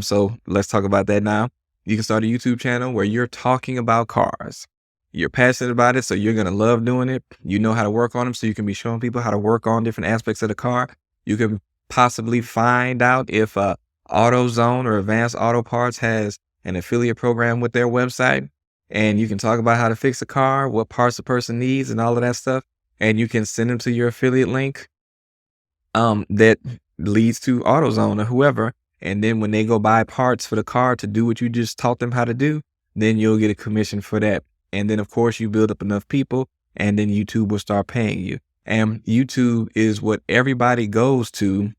So let's talk about that now. You can start a YouTube channel where you're talking about cars. You're passionate about it, so you're going to love doing it. You know how to work on them, so you can be showing people how to work on different aspects of the car. You can possibly find out if AutoZone or Advanced Auto Parts has an affiliate program with their website, and you can talk about how to fix a car, what parts the person needs, and all of that stuff. And you can send them to your affiliate link that leads to AutoZone or whoever. And then when they go buy parts for the car to do what you just taught them how to do, then you'll get a commission for that. And then, of course, you build up enough people, and then YouTube will start paying you. And YouTube is what everybody goes to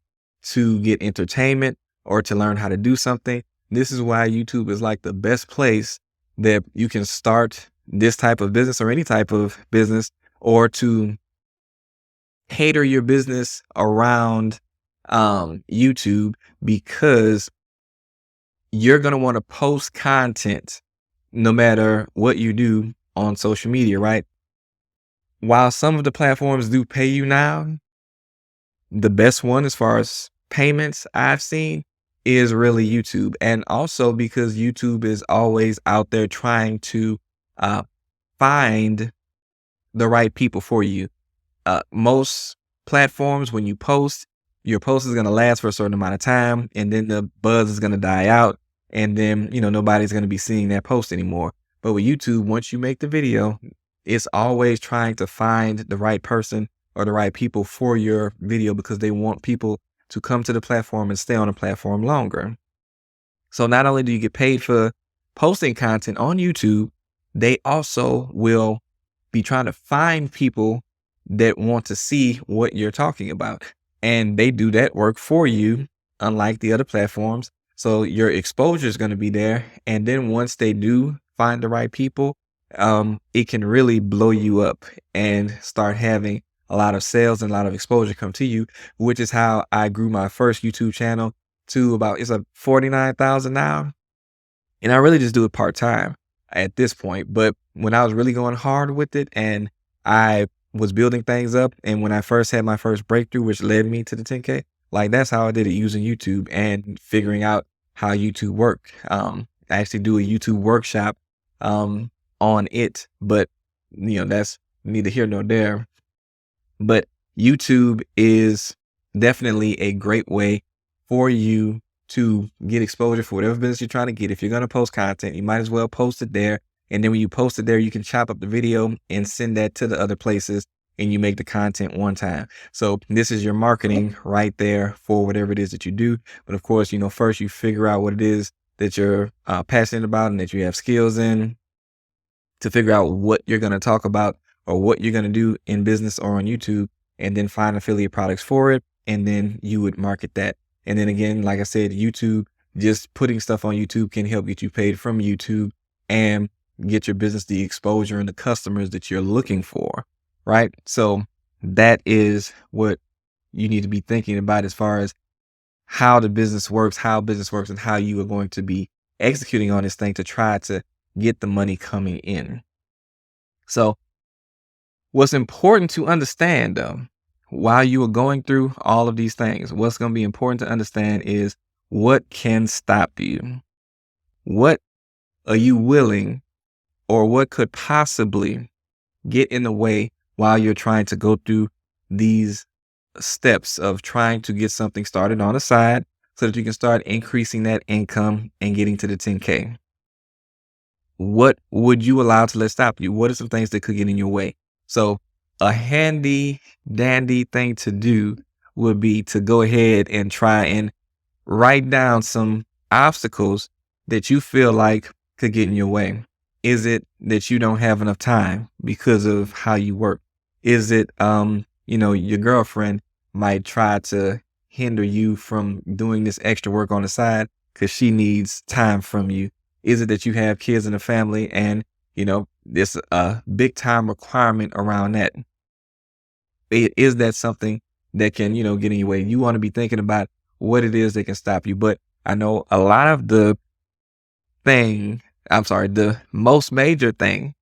get entertainment or to learn how to do something. This is why YouTube is like the best place that you can start this type of business or any type of business, or to cater your business around YouTube, because you're going to want to post content no matter what you do on social media, right? While some of the platforms do pay you now, the best one as far as payments I've seen is really YouTube. And also because YouTube is always out there trying to find the right people for you. Most platforms, when you post, your post is going to last for a certain amount of time, and then the buzz is going to die out, and then, nobody's going to be seeing that post anymore. But with YouTube, once you make the video, it's always trying to find the right person or the right people for your video, because they want people to come to the platform and stay on the platform longer. So not only do you get paid for posting content on YouTube, they also will be trying to find people that want to see what you're talking about. And they do that work for you, unlike the other platforms. So your exposure is going to be there. And then once they do find the right people, it can really blow you up and start having a lot of sales and a lot of exposure come to you, which is how I grew my first YouTube channel to it's 49,000 now. And I really just do it part-time at this point. But when I was really going hard with it and I was building things up, and when I first had my first breakthrough, which led me to the 10K, like that's how I did it, using YouTube and figuring out how YouTube worked. actually do a YouTube workshop on it, but that's neither here nor there. But YouTube is definitely a great way for you to get exposure for whatever business you're trying to get. If you're going to post content, you might as well post it there. And then when you post it there, you can chop up the video and send that to the other places, and you make the content one time. So this is your marketing right there for whatever it is that you do. But of course, first you figure out what it is that you're passionate about and that you have skills in, to figure out what you're going to talk about or what you're going to do in business or on YouTube, and then find affiliate products for it. And then you would market that. And then again, like I said, YouTube, just putting stuff on YouTube can help get you paid from YouTube and get your business the exposure and the customers that you're looking for. Right. So that is what you need to be thinking about as far as how business works, and how you are going to be executing on this thing to try to get the money coming in. So what's important to understand, though, while you are going through all of these things, what's going to be important to understand is what can stop you. What are you willing, or what could possibly get in the way while you're trying to go through these steps of trying to get something started on the side so that you can start increasing that income and getting to the 10K? What would you allow to let stop you? What are some things that could get in your way? So a handy dandy thing to do would be to go ahead and try and write down some obstacles that you feel like could get in your way. Is it that you don't have enough time because of how you work? Is it, your girlfriend might try to hinder you from doing this extra work on the side because she needs time from you? Is it that you have kids in the family and, there's a big time requirement around that? Is that something that can, get in your way? You want to be thinking about what it is that can stop you. But I know a lot of the most major thing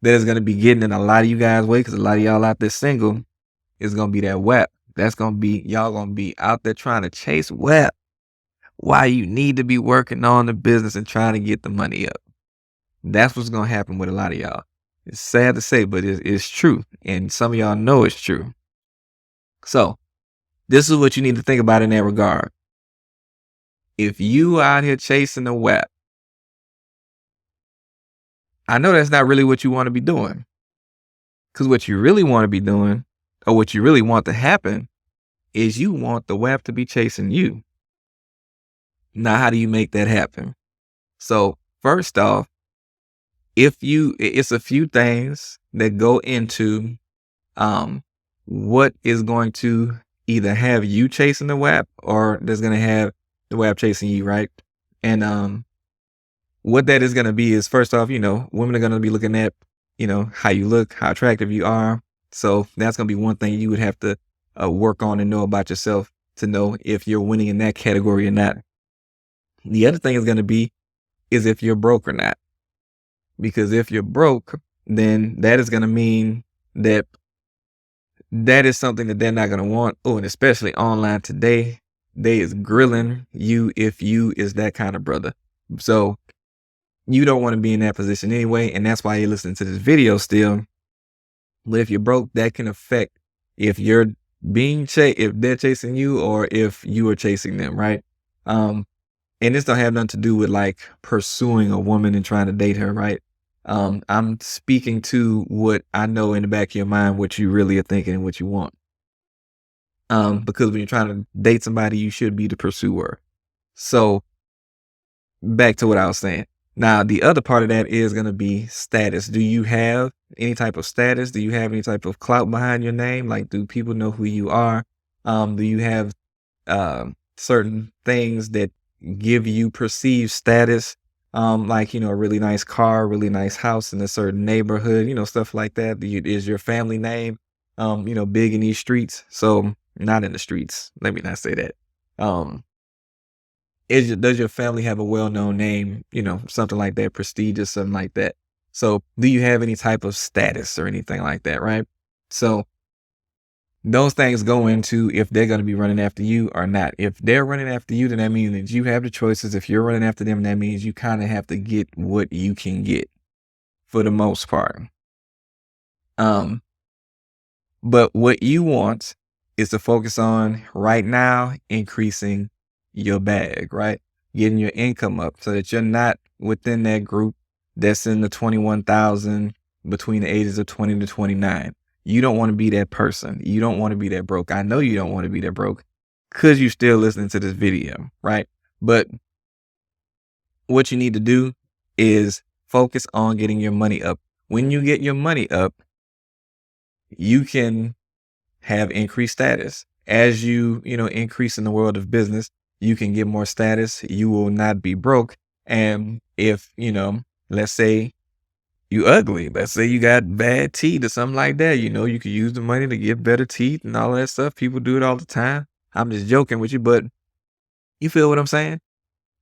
that is going to be getting in a lot of you guys' way, because a lot of y'all out there single, is going to be that WAP. That's going to be, y'all going to be out there trying to chase WAP while you need to be working on the business and trying to get the money up. That's what's going to happen with a lot of y'all. It's sad to say, but it's true. And some of y'all know it's true. So this is what you need to think about in that regard. If you out here chasing the WAP, I know that's not really what you want to be doing. Because what you really want to be doing, or what you really want to happen, is you want the WAP to be chasing you. Now, how do you make that happen? So first off, it's a few things that go into what is going to either have you chasing the WAP, or that's going to have the WAP chasing you, right? And what that is going to be is, first off, women are going to be looking at, how you look, how attractive you are. So that's going to be one thing you would have to work on and know about yourself to know if you're winning in that category or not. The other thing is going to be is if you're broke or not. Because if you're broke, then that is going to mean that is something that they're not going to want. Oh, and especially online today, they is grilling you if you is that kind of brother. So you don't want to be in that position anyway. And that's why you're listening to this video still. But if you're broke, that can affect if you're being if they're chasing you or if you are chasing them, right? And this don't have nothing to do with like pursuing a woman and trying to date her, right? I'm speaking to what I know in the back of your mind, what you really are thinking and what you want. Because when you're trying to date somebody, you should be the pursuer. So back to what I was saying. Now, the other part of that is going to be status. Do you have any type of status? Do you have any type of clout behind your name? Like, do people know who you are? Do you have certain things that give you perceived status? Like, a really nice car, really nice house in a certain neighborhood, stuff like that. Is your family name, big in these streets? So not in the streets. Let me not say that. Does your family have a well-known name, something like that, prestigious, something like that? So do you have any type of status or anything like that, right? So those things go into if they're going to be running after you or not. If they're running after you, then that means that you have the choices. If you're running after them, that means you kind of have to get what you can get for the most part. Um, but what you want is to focus on right now increasing your bag, right? Getting your income up so that you're not within that group that's in the 21,000 between the ages of 20 to 29. You don't want to be that person. You don't want to be that broke. I know you don't want to be that broke because you're still listening to this video, right? But what you need to do is focus on getting your money up. When you get your money up, you can have increased status. As you increase in the world of business, you can get more status. You will not be broke. And if, let's say you ugly, let's say you got bad teeth or something like that, you could use the money to get better teeth and all that stuff. People do it all the time. I'm just joking with you, but you feel what I'm saying?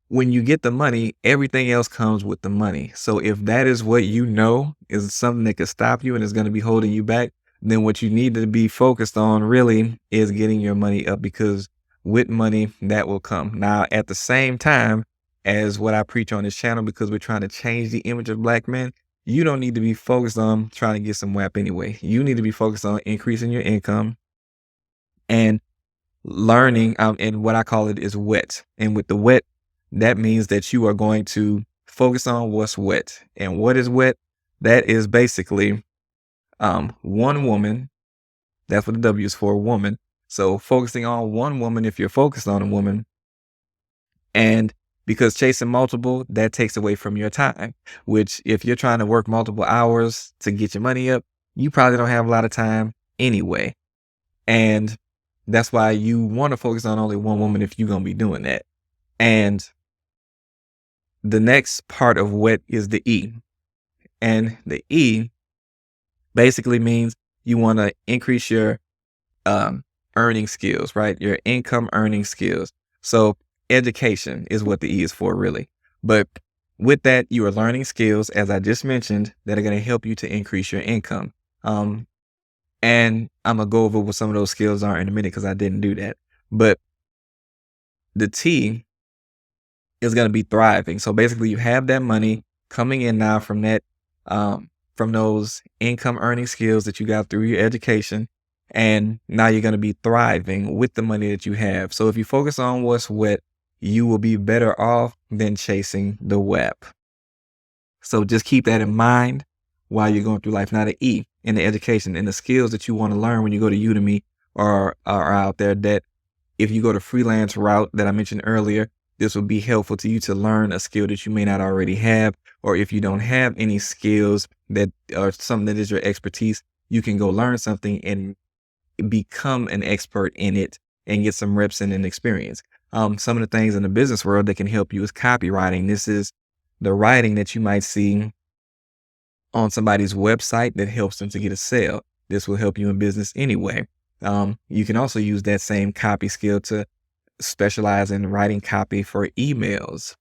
When you get the money, everything else comes with the money. So if that is what you know is something that could stop you and is going to be holding you back, then what you need to be focused on really is getting your money up, because with money, that will come. Now, at the same time as what I preach on this channel, because we're trying to change the image of black men, you don't need to be focused on trying to get some WAP anyway. You need to be focused on increasing your income and learning, and what I call it is wet. And with the wet, that means that you are going to focus on what's wet. And what is wet? That is basically one woman. That's what the W is for, woman. So focusing on one woman, if you're focused on a woman, and because chasing multiple, that takes away from your time, which if you're trying to work multiple hours to get your money up, you probably don't have a lot of time anyway. And that's why you want to focus on only one woman if you're going to be doing that. And the next part of wet is the E. And the E basically means you want to increase your earning skills, right? Your income earning skills. So education is what the E is for, really. But with that, you are learning skills, as I just mentioned, that are going to help you to increase your income. And I'm going to go over what some of those skills are in a minute because I didn't do that. But the T is going to be thriving. So basically you have that money coming in now from that, from those income earning skills that you got through your education. And now you're going to be thriving with the money that you have. So if you focus on what's wet, you will be better off than chasing the WAP. So just keep that in mind while you're going through life. Now the E in the education and the skills that you want to learn when you go to Udemy are out there, that if you go to freelance route that I mentioned earlier, this will be helpful to you to learn a skill that you may not already have. Or if you don't have any skills that are something that is your expertise, you can go learn something and become an expert in it and get some reps and an experience. Some of the things in the business world that can help you is copywriting. This is the writing that you might see on somebody's website that helps them to get a sale. This will help you in business anyway. You can also use that same copy skill to specialize in writing copy for emails.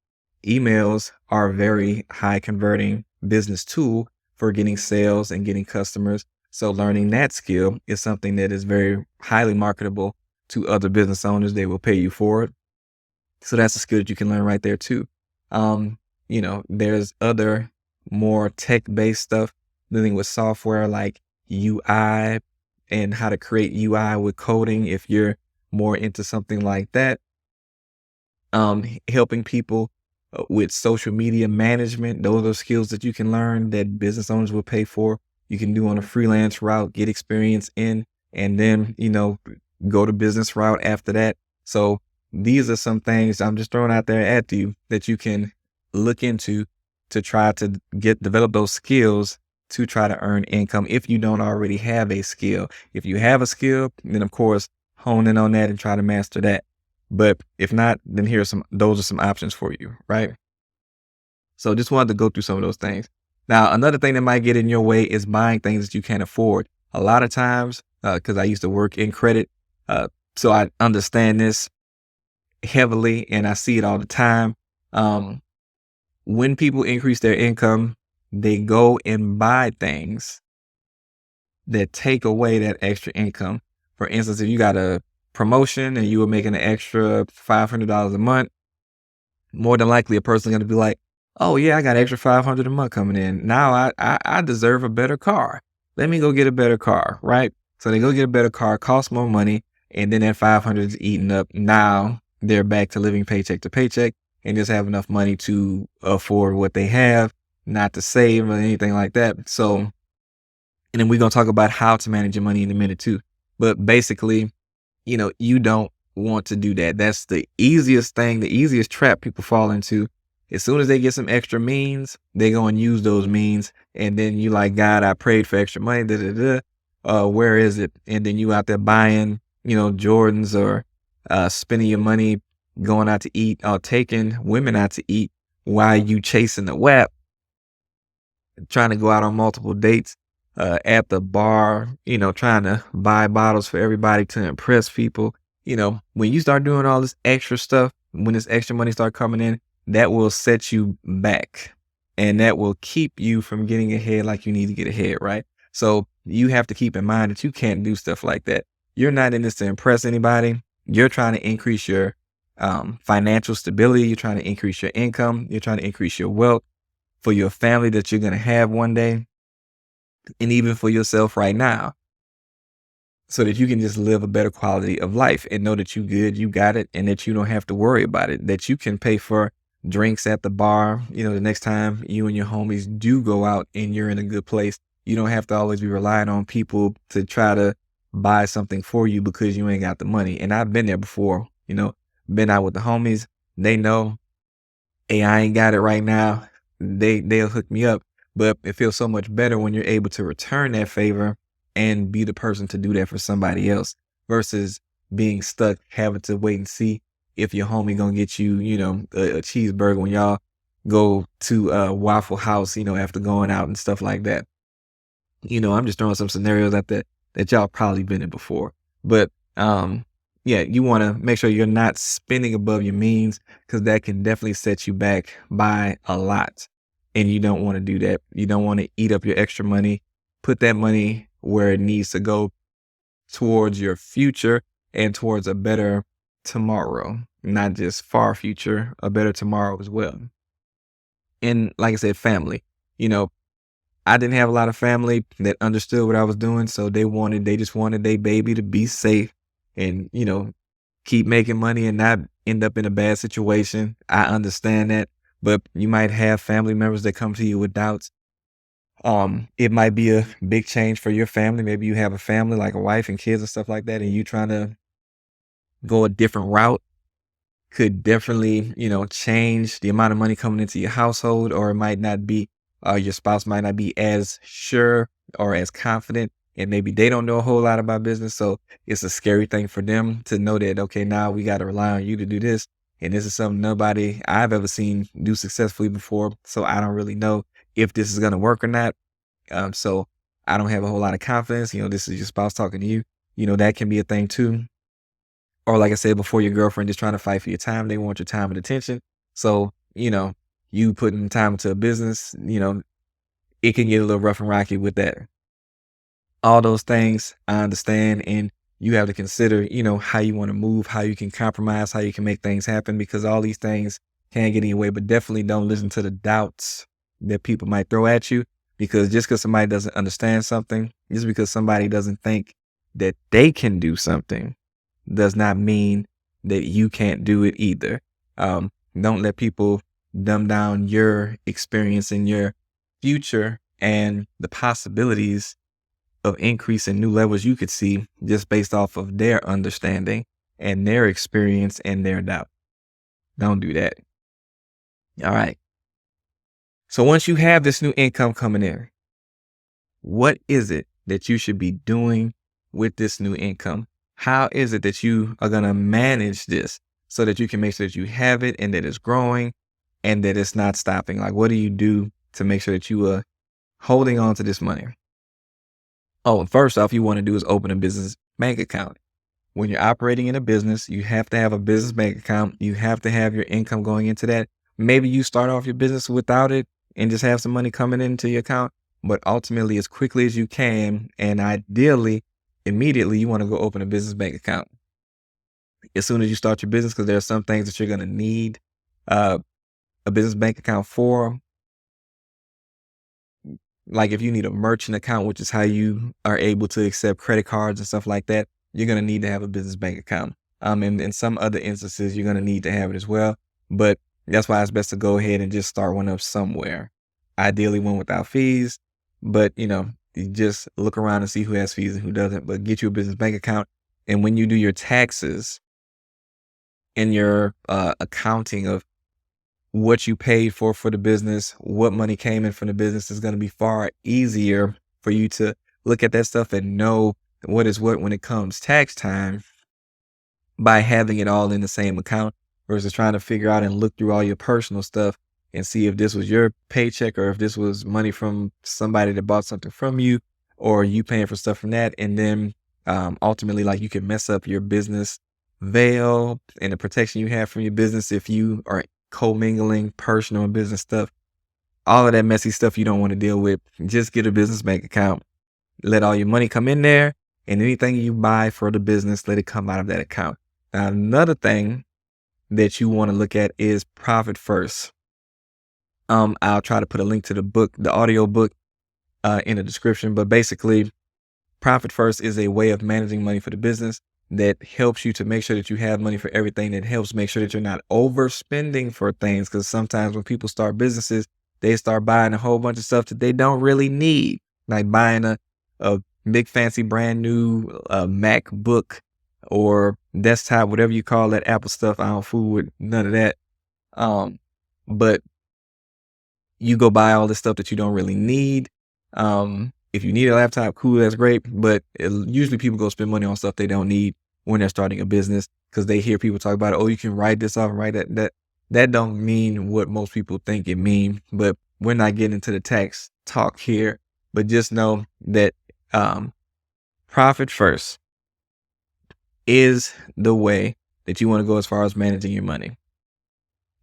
Emails are a very high converting business tool for getting sales and getting customers. So learning that skill is something that is very highly marketable to other business owners. They will pay you for it. So that's a skill that you can learn right there too. There's other more tech-based stuff dealing with software like UI and how to create UI with coding. If you're more into something like that, helping people with social media management, those are skills that you can learn that business owners will pay for. You can do on a freelance route, get experience in, and then, go to business route after that. So these are some things I'm just throwing out there at you that you can look into to try to develop those skills to try to earn income if you don't already have a skill. If you have a skill, then of course, hone in on that and try to master that. But if not, then those are some options for you, right? So just wanted to go through some of those things. Now, another thing that might get in your way is buying things that you can't afford. A lot of times, because I used to work in credit, so I understand this heavily and I see it all the time. When people increase their income, they go and buy things that take away that extra income. For instance, if you got a promotion and you were making an extra $500 a month, more than likely a person's gonna be like, "Oh yeah, I got extra 500 a month coming in. Now I deserve a better car. Let me go get a better car," right? So they go get a better car, costs more money, and then that 500 is eaten up. Now they're back to living paycheck to paycheck and just have enough money to afford what they have, not to save or anything like that. So, and then we're gonna talk about how to manage your money in a minute too. But basically, you don't want to do that. That's the easiest thing, the easiest trap people fall into. As soon as they get some extra means, they go and use those means. And then you like, God, I prayed for extra money. Da, da, da. Where is it? And then you out there buying, Jordans or spending your money going out to eat or taking women out to eat while you chasing the WAP, trying to go out on multiple dates at the bar, trying to buy bottles for everybody to impress people. When you start doing all this extra stuff, when this extra money start coming in, that will set you back and that will keep you from getting ahead like you need to get ahead, right? So you have to keep in mind that you can't do stuff like that. You're not in this to impress anybody. You're trying to increase your financial stability. You're trying to increase your income. You're trying to increase your wealth for your family that you're going to have one day, and even for yourself right now, so that you can just live a better quality of life and know that you good, you got it, and that you don't have to worry about it, that you can pay for drinks at the bar. The next time you and your homies do go out and you're in a good place, you don't have to always be relying on people to try to buy something for you because you ain't got the money. And I've been there before, been out with the homies. They know, hey, I ain't got it right now. They'll hook me up. But it feels so much better when you're able to return that favor and be the person to do that for somebody else versus being stuck having to wait and see if your homie gonna get you, a cheeseburger when y'all go to a Waffle House, after going out and stuff like that. I'm just throwing some scenarios out there that y'all probably been in before. But yeah, you want to make sure you're not spending above your means because that can definitely set you back by a lot. And you don't want to do that. You don't want to eat up your extra money. Put that money where it needs to go towards your future and towards a better tomorrow, not just far future, a better tomorrow as well. And like I said, family, I didn't have a lot of family that understood what I was doing. So they just wanted their baby to be safe and, keep making money and not end up in a bad situation. I understand that. But you might have family members that come to you with doubts. It might be a big change for your family. Maybe you have a family like a wife and kids and stuff like that, and you trying to go a different route could definitely, change the amount of money coming into your household, or it might not be, your spouse might not be as sure or as confident, and maybe they don't know a whole lot about business. So it's a scary thing for them to know that, okay, now we got to rely on you to do this. And this is something nobody I've ever seen do successfully before. So I don't really know if this is going to work or not. So I don't have a whole lot of confidence. This is your spouse talking to you. That can be a thing too. Or like I said before, your girlfriend just trying to fight for your time. They want your time and attention. So, you putting time into a business, it can get a little rough and rocky with that. All those things I understand. And you have to consider, how you want to move, how you can compromise, how you can make things happen, because all these things can get in your way. But definitely don't listen to the doubts that people might throw at you, because just because somebody doesn't understand something, just because somebody doesn't think that they can do something, does not mean that you can't do it either. Don't let people dumb down your experience and your future and the possibilities of increasing new levels you could see just based off of their understanding and their experience and their doubt. Don't do that. All right. So once you have this new income coming in, what is it that you should be doing with this new income? How is it that you are going to manage this so that you can make sure that you have it and that it's growing and that it's not stopping? Like, what do you do to make sure that you are holding on to this money? Oh, and first off, you want to do is open a business bank account. When you're operating in a business, you have to have a business bank account. You have to have your income going into that. Maybe you start off your business without it and just have some money coming into your account. But ultimately, as quickly as you can, and ideally immediately you want to go open a business bank account as soon as you start your business, because there are some things that you're going to need uh, a business bank account for. Like if you need a merchant account, which is how you are able to accept credit cards and stuff like that, you're going to need to have a business bank account. And in some other instances, you're going to need to have it as well. But that's why it's best to go ahead and just start one up somewhere. Ideally, one without fees. But, you just look around and see who has fees and who doesn't. But get you a business bank account. And when you do your taxes and your accounting of what you paid for the business, what money came in from the business, is going to be far easier for you to look at that stuff and know what is what when it comes tax time by having it all in the same account versus trying to figure out and look through all your personal stuff and see if this was your paycheck or if this was money from somebody that bought something from you or you paying for stuff from that. And then ultimately, like, you can mess up your business veil and the protection you have from your business if you are commingling personal and business stuff. All of that messy stuff you don't want to deal with. Just get a business bank account. Let all your money come in there, and anything you buy for the business, let it come out of that account. Now, another thing that you want to look at is Profit First. I'll try to put a link to the book, the audio book, in the description. But basically, Profit First is a way of managing money for the business that helps you to make sure that you have money for everything. That helps make sure that you're not overspending for things. Because sometimes when people start businesses, they start buying a whole bunch of stuff that they don't really need, like buying a big fancy brand new MacBook or desktop, whatever you call that Apple stuff. I don't fool with none of that. But you go buy all this stuff that you don't really need. If you need a laptop, cool, that's great. But usually people go spend money on stuff they don't need when they're starting a business because they hear people talk about, oh, you can write this off and write that. That don't mean what most people think it mean. But we're not getting into the tax talk here. But just know that Profit First is the way that you want to go as far as managing your money.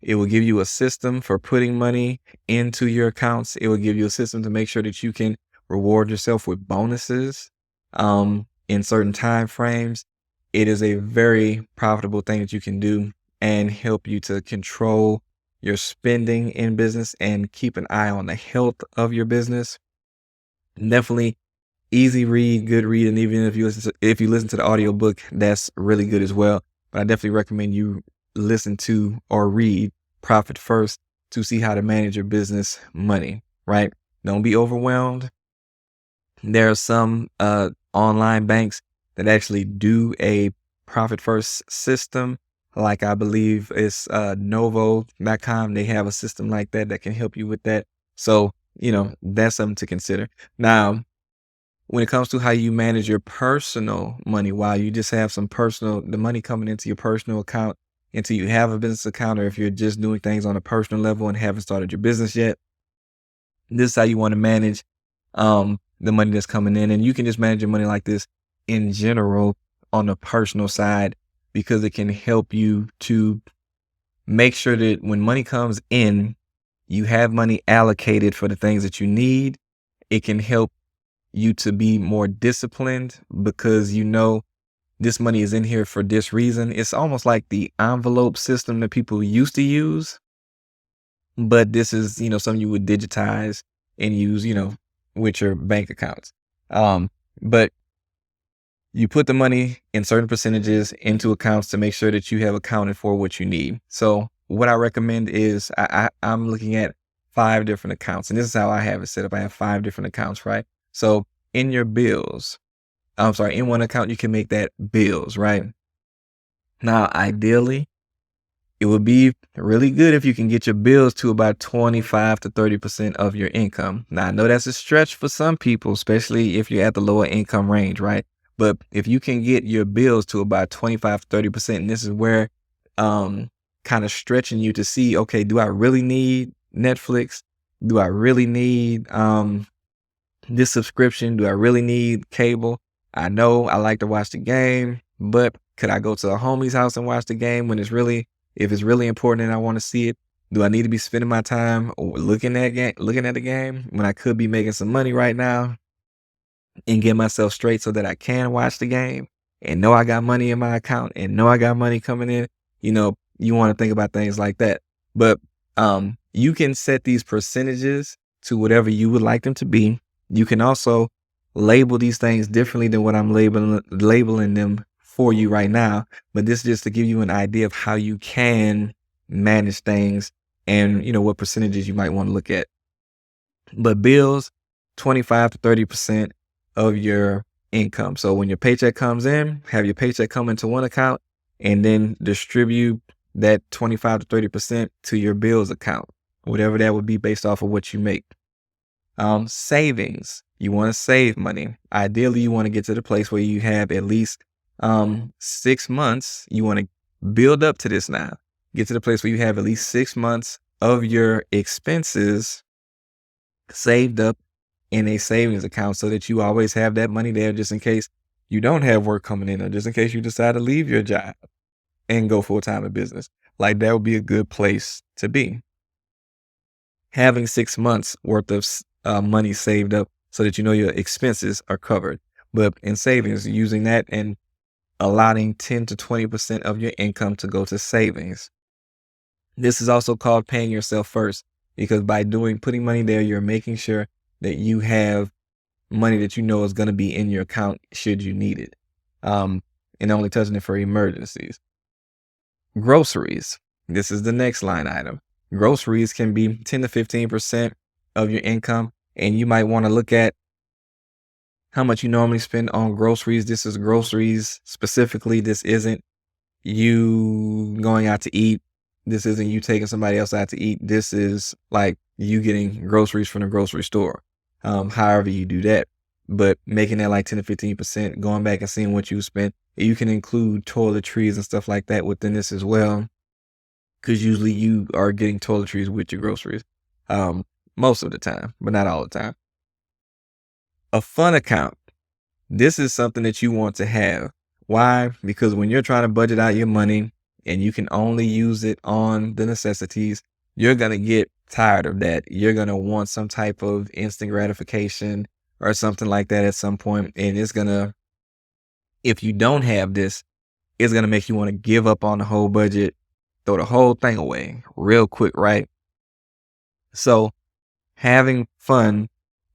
It will give you a system for putting money into your accounts. It will give you a system to make sure that you can reward yourself with bonuses in certain time frames. It is a very profitable thing that you can do and help you to control your spending in business and keep an eye on the health of your business. Definitely easy read, good read, and even if you listen to the audio book, that's really good as well. But I definitely recommend you listen to or read Profit First to see how to manage your business money, right? Don't be overwhelmed. There are some online banks that actually do a Profit First system. Like I believe it's Novo.com. They have a system like that can help you with that. So, that's something to consider. Now, when it comes to how you manage your personal money, while you just have the money coming into your personal account until you have a business account, or if you're just doing things on a personal level and haven't started your business yet, this is how you want to manage the money that's coming in. And you can just manage your money like this in general on the personal side, because it can help you to make sure that when money comes in, you have money allocated for the things that you need. It can help you to be more disciplined because this money is in here for this reason. It's almost like the envelope system that people used to use, but this is, something you would digitize and use, with your bank accounts. But you put the money in certain percentages into accounts to make sure that you have accounted for what you need. So what I recommend is I'm looking at 5 different accounts, and this is how I have it set up. I have 5 different accounts, right? So in your bills, in one account, you can make that bills, right? Now, ideally, it would be really good if you can get your bills to about 25 to 30% of your income. Now, I know that's a stretch for some people, especially if you're at the lower income range, right? But if you can get your bills to about 25 to 30%, and this is where kind of stretching you to see, okay, do I really need Netflix? Do I really need this subscription? Do I really need cable? I know I like to watch the game, but could I go to a homie's house and watch the game if it's really important and I want to see it? Do I need to be spending my time looking at the game when I could be making some money right now? and get myself straight so that I can watch the game and know I got money in my account and know I got money coming in. You want to think about things like that. But you can set these percentages to whatever you would like them to be. You can also label these things differently than what I'm labeling them for you right now. But this is just to give you an idea of how you can manage things and what percentages you might want to look at. But bills, 25 to 30% of your income. So when your paycheck comes in, have your paycheck come into one account and then distribute that 25 to 30% to your bills account, whatever that would be based off of what you make. Savings, you want to save money. Ideally, you want to get to the place where you have at least 6 months. You want to build up to this now. Get to the place where you have at least 6 months of your expenses saved up in a savings account so that you always have that money there just in case you don't have work coming in or just in case you decide to leave your job and go full time in business. Like that would be a good place to be. Having 6 months worth of money saved up so that your expenses are covered. But in savings, using that and allotting 10 to 20% of your income to go to savings. This is also called paying yourself first, because by putting money there, you're making sure that you have money that is going to be in your account should you need it, and only touching it for emergencies. Groceries. This is the next line item. Groceries can be 10 to 15% of your income, and you might want to look at how much you normally spend on groceries. This is groceries specifically. This isn't you going out to eat. This isn't you taking somebody else out to eat. This is like you getting groceries from the grocery store. However you do that, but making that like 10 to 15%, going back and seeing what you spent. You can include toiletries and stuff like that within this as well, because usually you are getting toiletries with your groceries, most of the time, but not all the time. A fun account. This is something that you want to have. Why? Because when you're trying to budget out your money and you can only use it on the necessities, you're going to get tired of that. You're going to want some type of instant gratification or something like that at some point. And it's going to, if you don't have this, it's going to make you want to give up on the whole budget, throw the whole thing away real quick, right? So having fun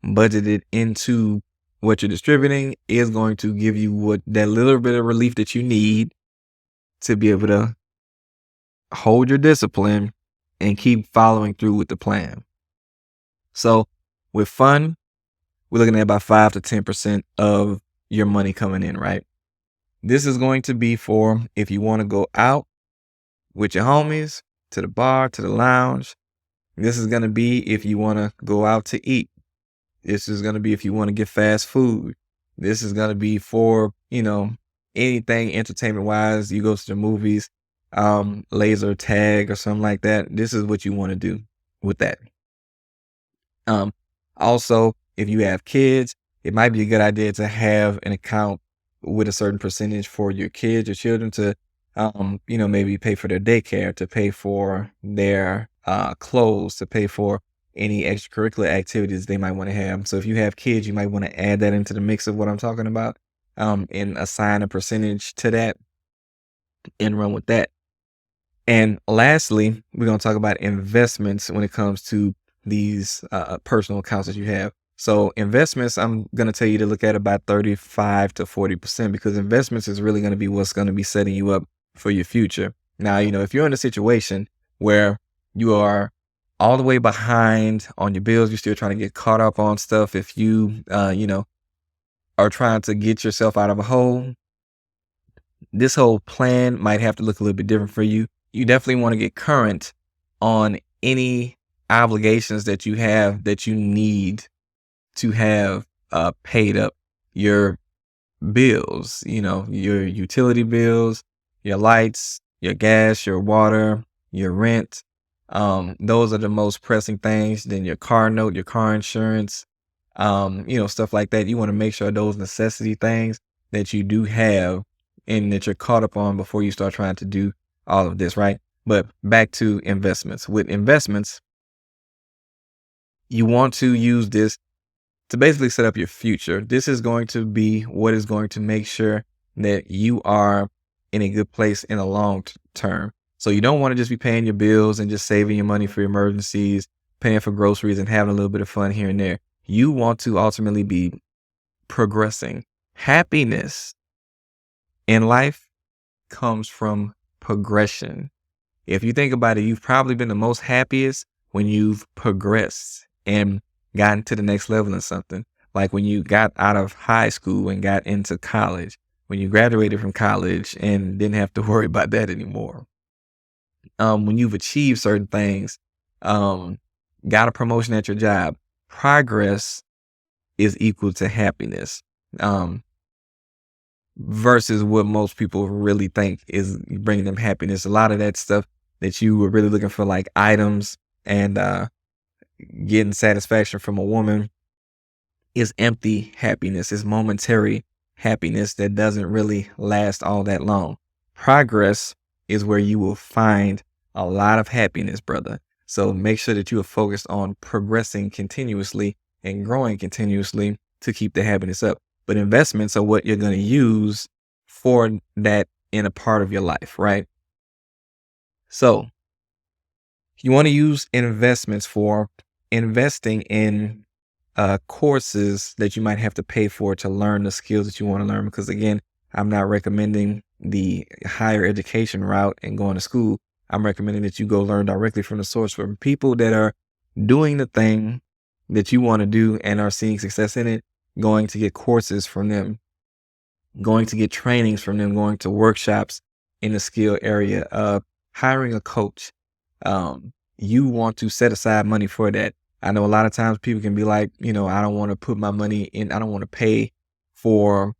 budgeted into what you're distributing is going to give you that little bit of relief that you need to be able to hold your discipline and keep following through with the plan. So with fun, we're looking at about 5 to 10% of your money coming in, right? This is going to be for if you want to go out with your homies to the bar, to the lounge. This is going to be if you want to go out to eat. This is going to be if you want to get fast food. This is going to be for, anything entertainment wise. You go to the movies, laser tag or something like that. This is what you want to do with that. Also, if you have kids, it might be a good idea to have an account with a certain percentage for your kids, your children to, maybe pay for their daycare, to pay for their clothes, to pay for any extracurricular activities they might want to have. So if you have kids, you might want to add that into the mix of what I'm talking about, and assign a percentage to that and run with that. And lastly, we're going to talk about investments when it comes to these personal accounts that you have. So investments, I'm going to tell you to look at about 35 to 40%, because investments is really going to be what's going to be setting you up for your future. Now, if you're in a situation where you are all the way behind on your bills, you're still trying to get caught up on stuff. If you, are trying to get yourself out of a hole, this whole plan might have to look a little bit different for you. You definitely want to get current on any obligations that you have that you need to have paid up. Your bills, your utility bills, your lights, your gas, your water, your rent. Those are the most pressing things. Then your car note, your car insurance, stuff like that. You want to make sure those necessity things that you do have and that you're caught up on before you start trying to do all of this, right? But back to investments. With investments, you want to use this to basically set up your future. This is going to be what is going to make sure that you are in a good place in the long term. So you don't want to just be paying your bills and just saving your money for emergencies, paying for groceries and having a little bit of fun here and there. You want to ultimately be progressing. Happiness in life comes from progression. If you think about it, you've probably been the most happiest when you've progressed and gotten to the next level in something. Like when you got out of high school and got into college, when you graduated from college and didn't have to worry about that anymore. When you've achieved certain things, got a promotion at your job, progress is equal to happiness. Versus what most people really think is bringing them happiness. A lot of that stuff that you were really looking for, like items and getting satisfaction from a woman, is empty happiness. Is momentary happiness that doesn't really last all that long. Progress is where you will find a lot of happiness, brother. So make sure that you are focused on progressing continuously and growing continuously to keep the happiness up. But investments are what you're going to use for that in a part of your life, right? So you want to use investments for investing in courses that you might have to pay for to learn the skills that you want to learn. Because again, I'm not recommending the higher education route and going to school. I'm recommending that you go learn directly from the source, from people that are doing the thing that you want to do and are seeing success in it, going to get courses from them, going to get trainings from them, going to workshops in the skill area, hiring a coach. You want to set aside money for that. I know a lot of times people can be like, I don't want to put my money in. I don't want to pay for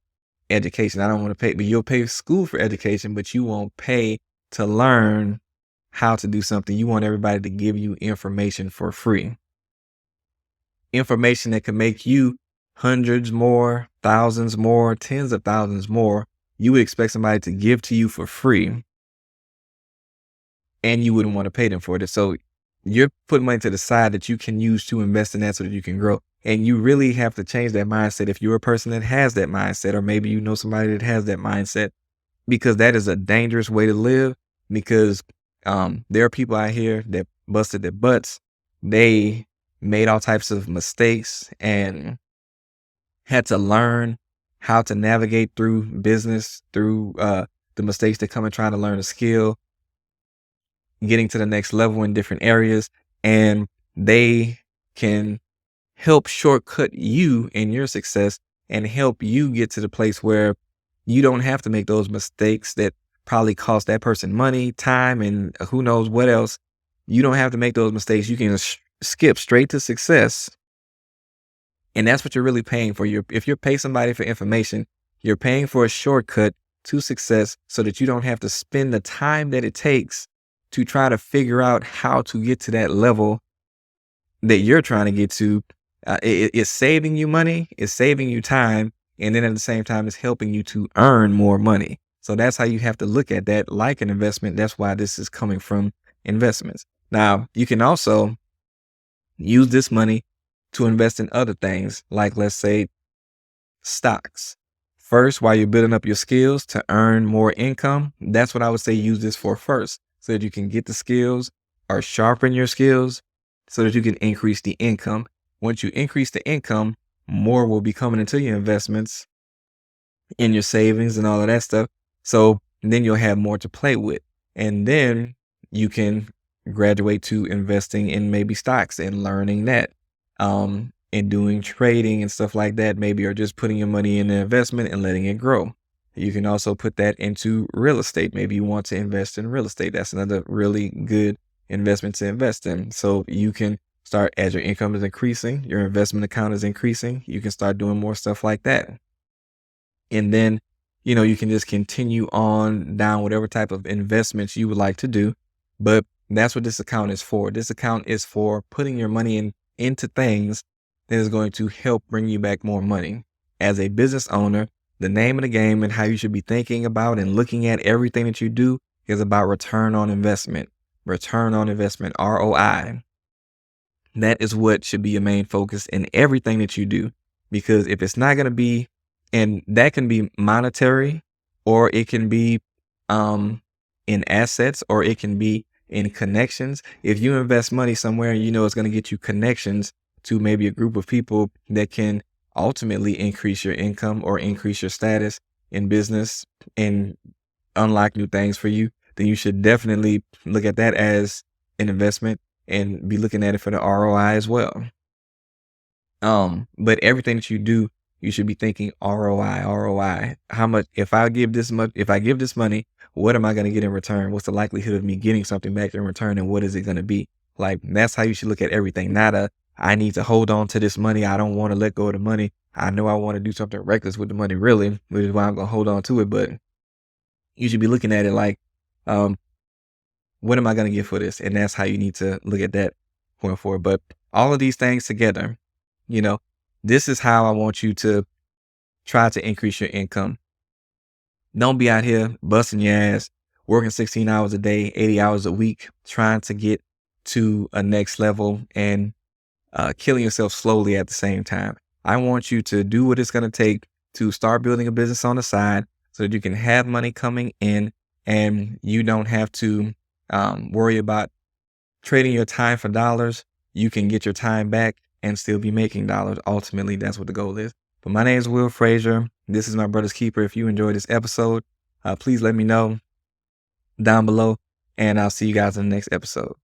education. I don't want to pay, but you'll pay school for education, but you won't pay to learn how to do something. You want everybody to give you information for free. Information that can make you hundreds more, thousands more, tens of thousands more. You would expect somebody to give to you for free, and you wouldn't want to pay them for it. So you're putting money to the side that you can use to invest in that so that you can grow. And you really have to change that mindset if you're a person that has that mindset, or maybe you know somebody that has that mindset, because that is a dangerous way to live. Because there are people out here that busted their butts. They made all types of mistakes and had to learn how to navigate through business, through the mistakes that come in trying to learn a skill, getting to the next level in different areas. And they can help shortcut you in your success and help you get to the place where you don't have to make those mistakes that probably cost that person money, time, and who knows what else. You don't have to make those mistakes. You can skip straight to success. And that's what you're really paying for. If you pay somebody for information, you're paying for a shortcut to success so that you don't have to spend the time that it takes to try to figure out how to get to that level that you're trying to get to. It's saving you money, it's saving you time, and then at the same time, it's helping you to earn more money. So that's how you have to look at that, like an investment. That's why this is coming from investments. Now, you can also use this money to invest in other things, like let's say stocks. First, while you're building up your skills to earn more income, that's what I would say use this for first, so that you can get the skills or sharpen your skills so that you can increase the income. Once you increase the income, more will be coming into your investments, in your savings and all of that stuff. So then you'll have more to play with. And then you can graduate to investing in maybe stocks and learning that, and doing trading and stuff like that, maybe, or just putting your money in the investment and letting it grow. You can also put that into real estate. Maybe you want to invest in real estate. That's another really good investment to invest in. So you can start, as your income is increasing, your investment account is increasing, you can start doing more stuff like that. And then, you can just continue on down whatever type of investments you would like to do. But that's what this account is for. This account is for putting your money into things that is going to help bring you back more money. As a business owner, the name of the game and how you should be thinking about and looking at everything that you do is about return on investment. Return on investment, ROI. That is what should be your main focus in everything that you do. because if it's not going to be, and that can be monetary, or it can be in assets, or it can be in connections. If you invest money somewhere and you know it's going to get you connections to maybe a group of people that can ultimately increase your income or increase your status in business and unlock new things for you, then you should definitely look at that as an investment and be looking at it for the ROI as well. But everything that you do, you should be thinking ROI, ROI. How much, if I give this much, if I give this money, what am I going to get in return? What's the likelihood of me getting something back in return, and what is it going to be? Like, that's how you should look at everything. Not I need to hold on to this money. I don't want to let go of the money. I know I want to do something reckless with the money, really, which is why I'm going to hold on to it. But you should be looking at it like, um, what am I going to get for this? And that's how you need to look at that going forward. But all of these things together, you know, this is how I want you to try to increase your income. Don't be out here busting your ass, working 16 hours a day, 80 hours a week, trying to get to a next level and killing yourself slowly at the same time. I want you to do what it's going to take to start building a business on the side so that you can have money coming in and you don't have to worry about trading your time for dollars. You can get your time back and still be making dollars. Ultimately, that's what the goal is. But my name is Will Frazier. This is my brother's keeper. If you enjoyed this episode, please let me know down below, and I'll see you guys in the next episode.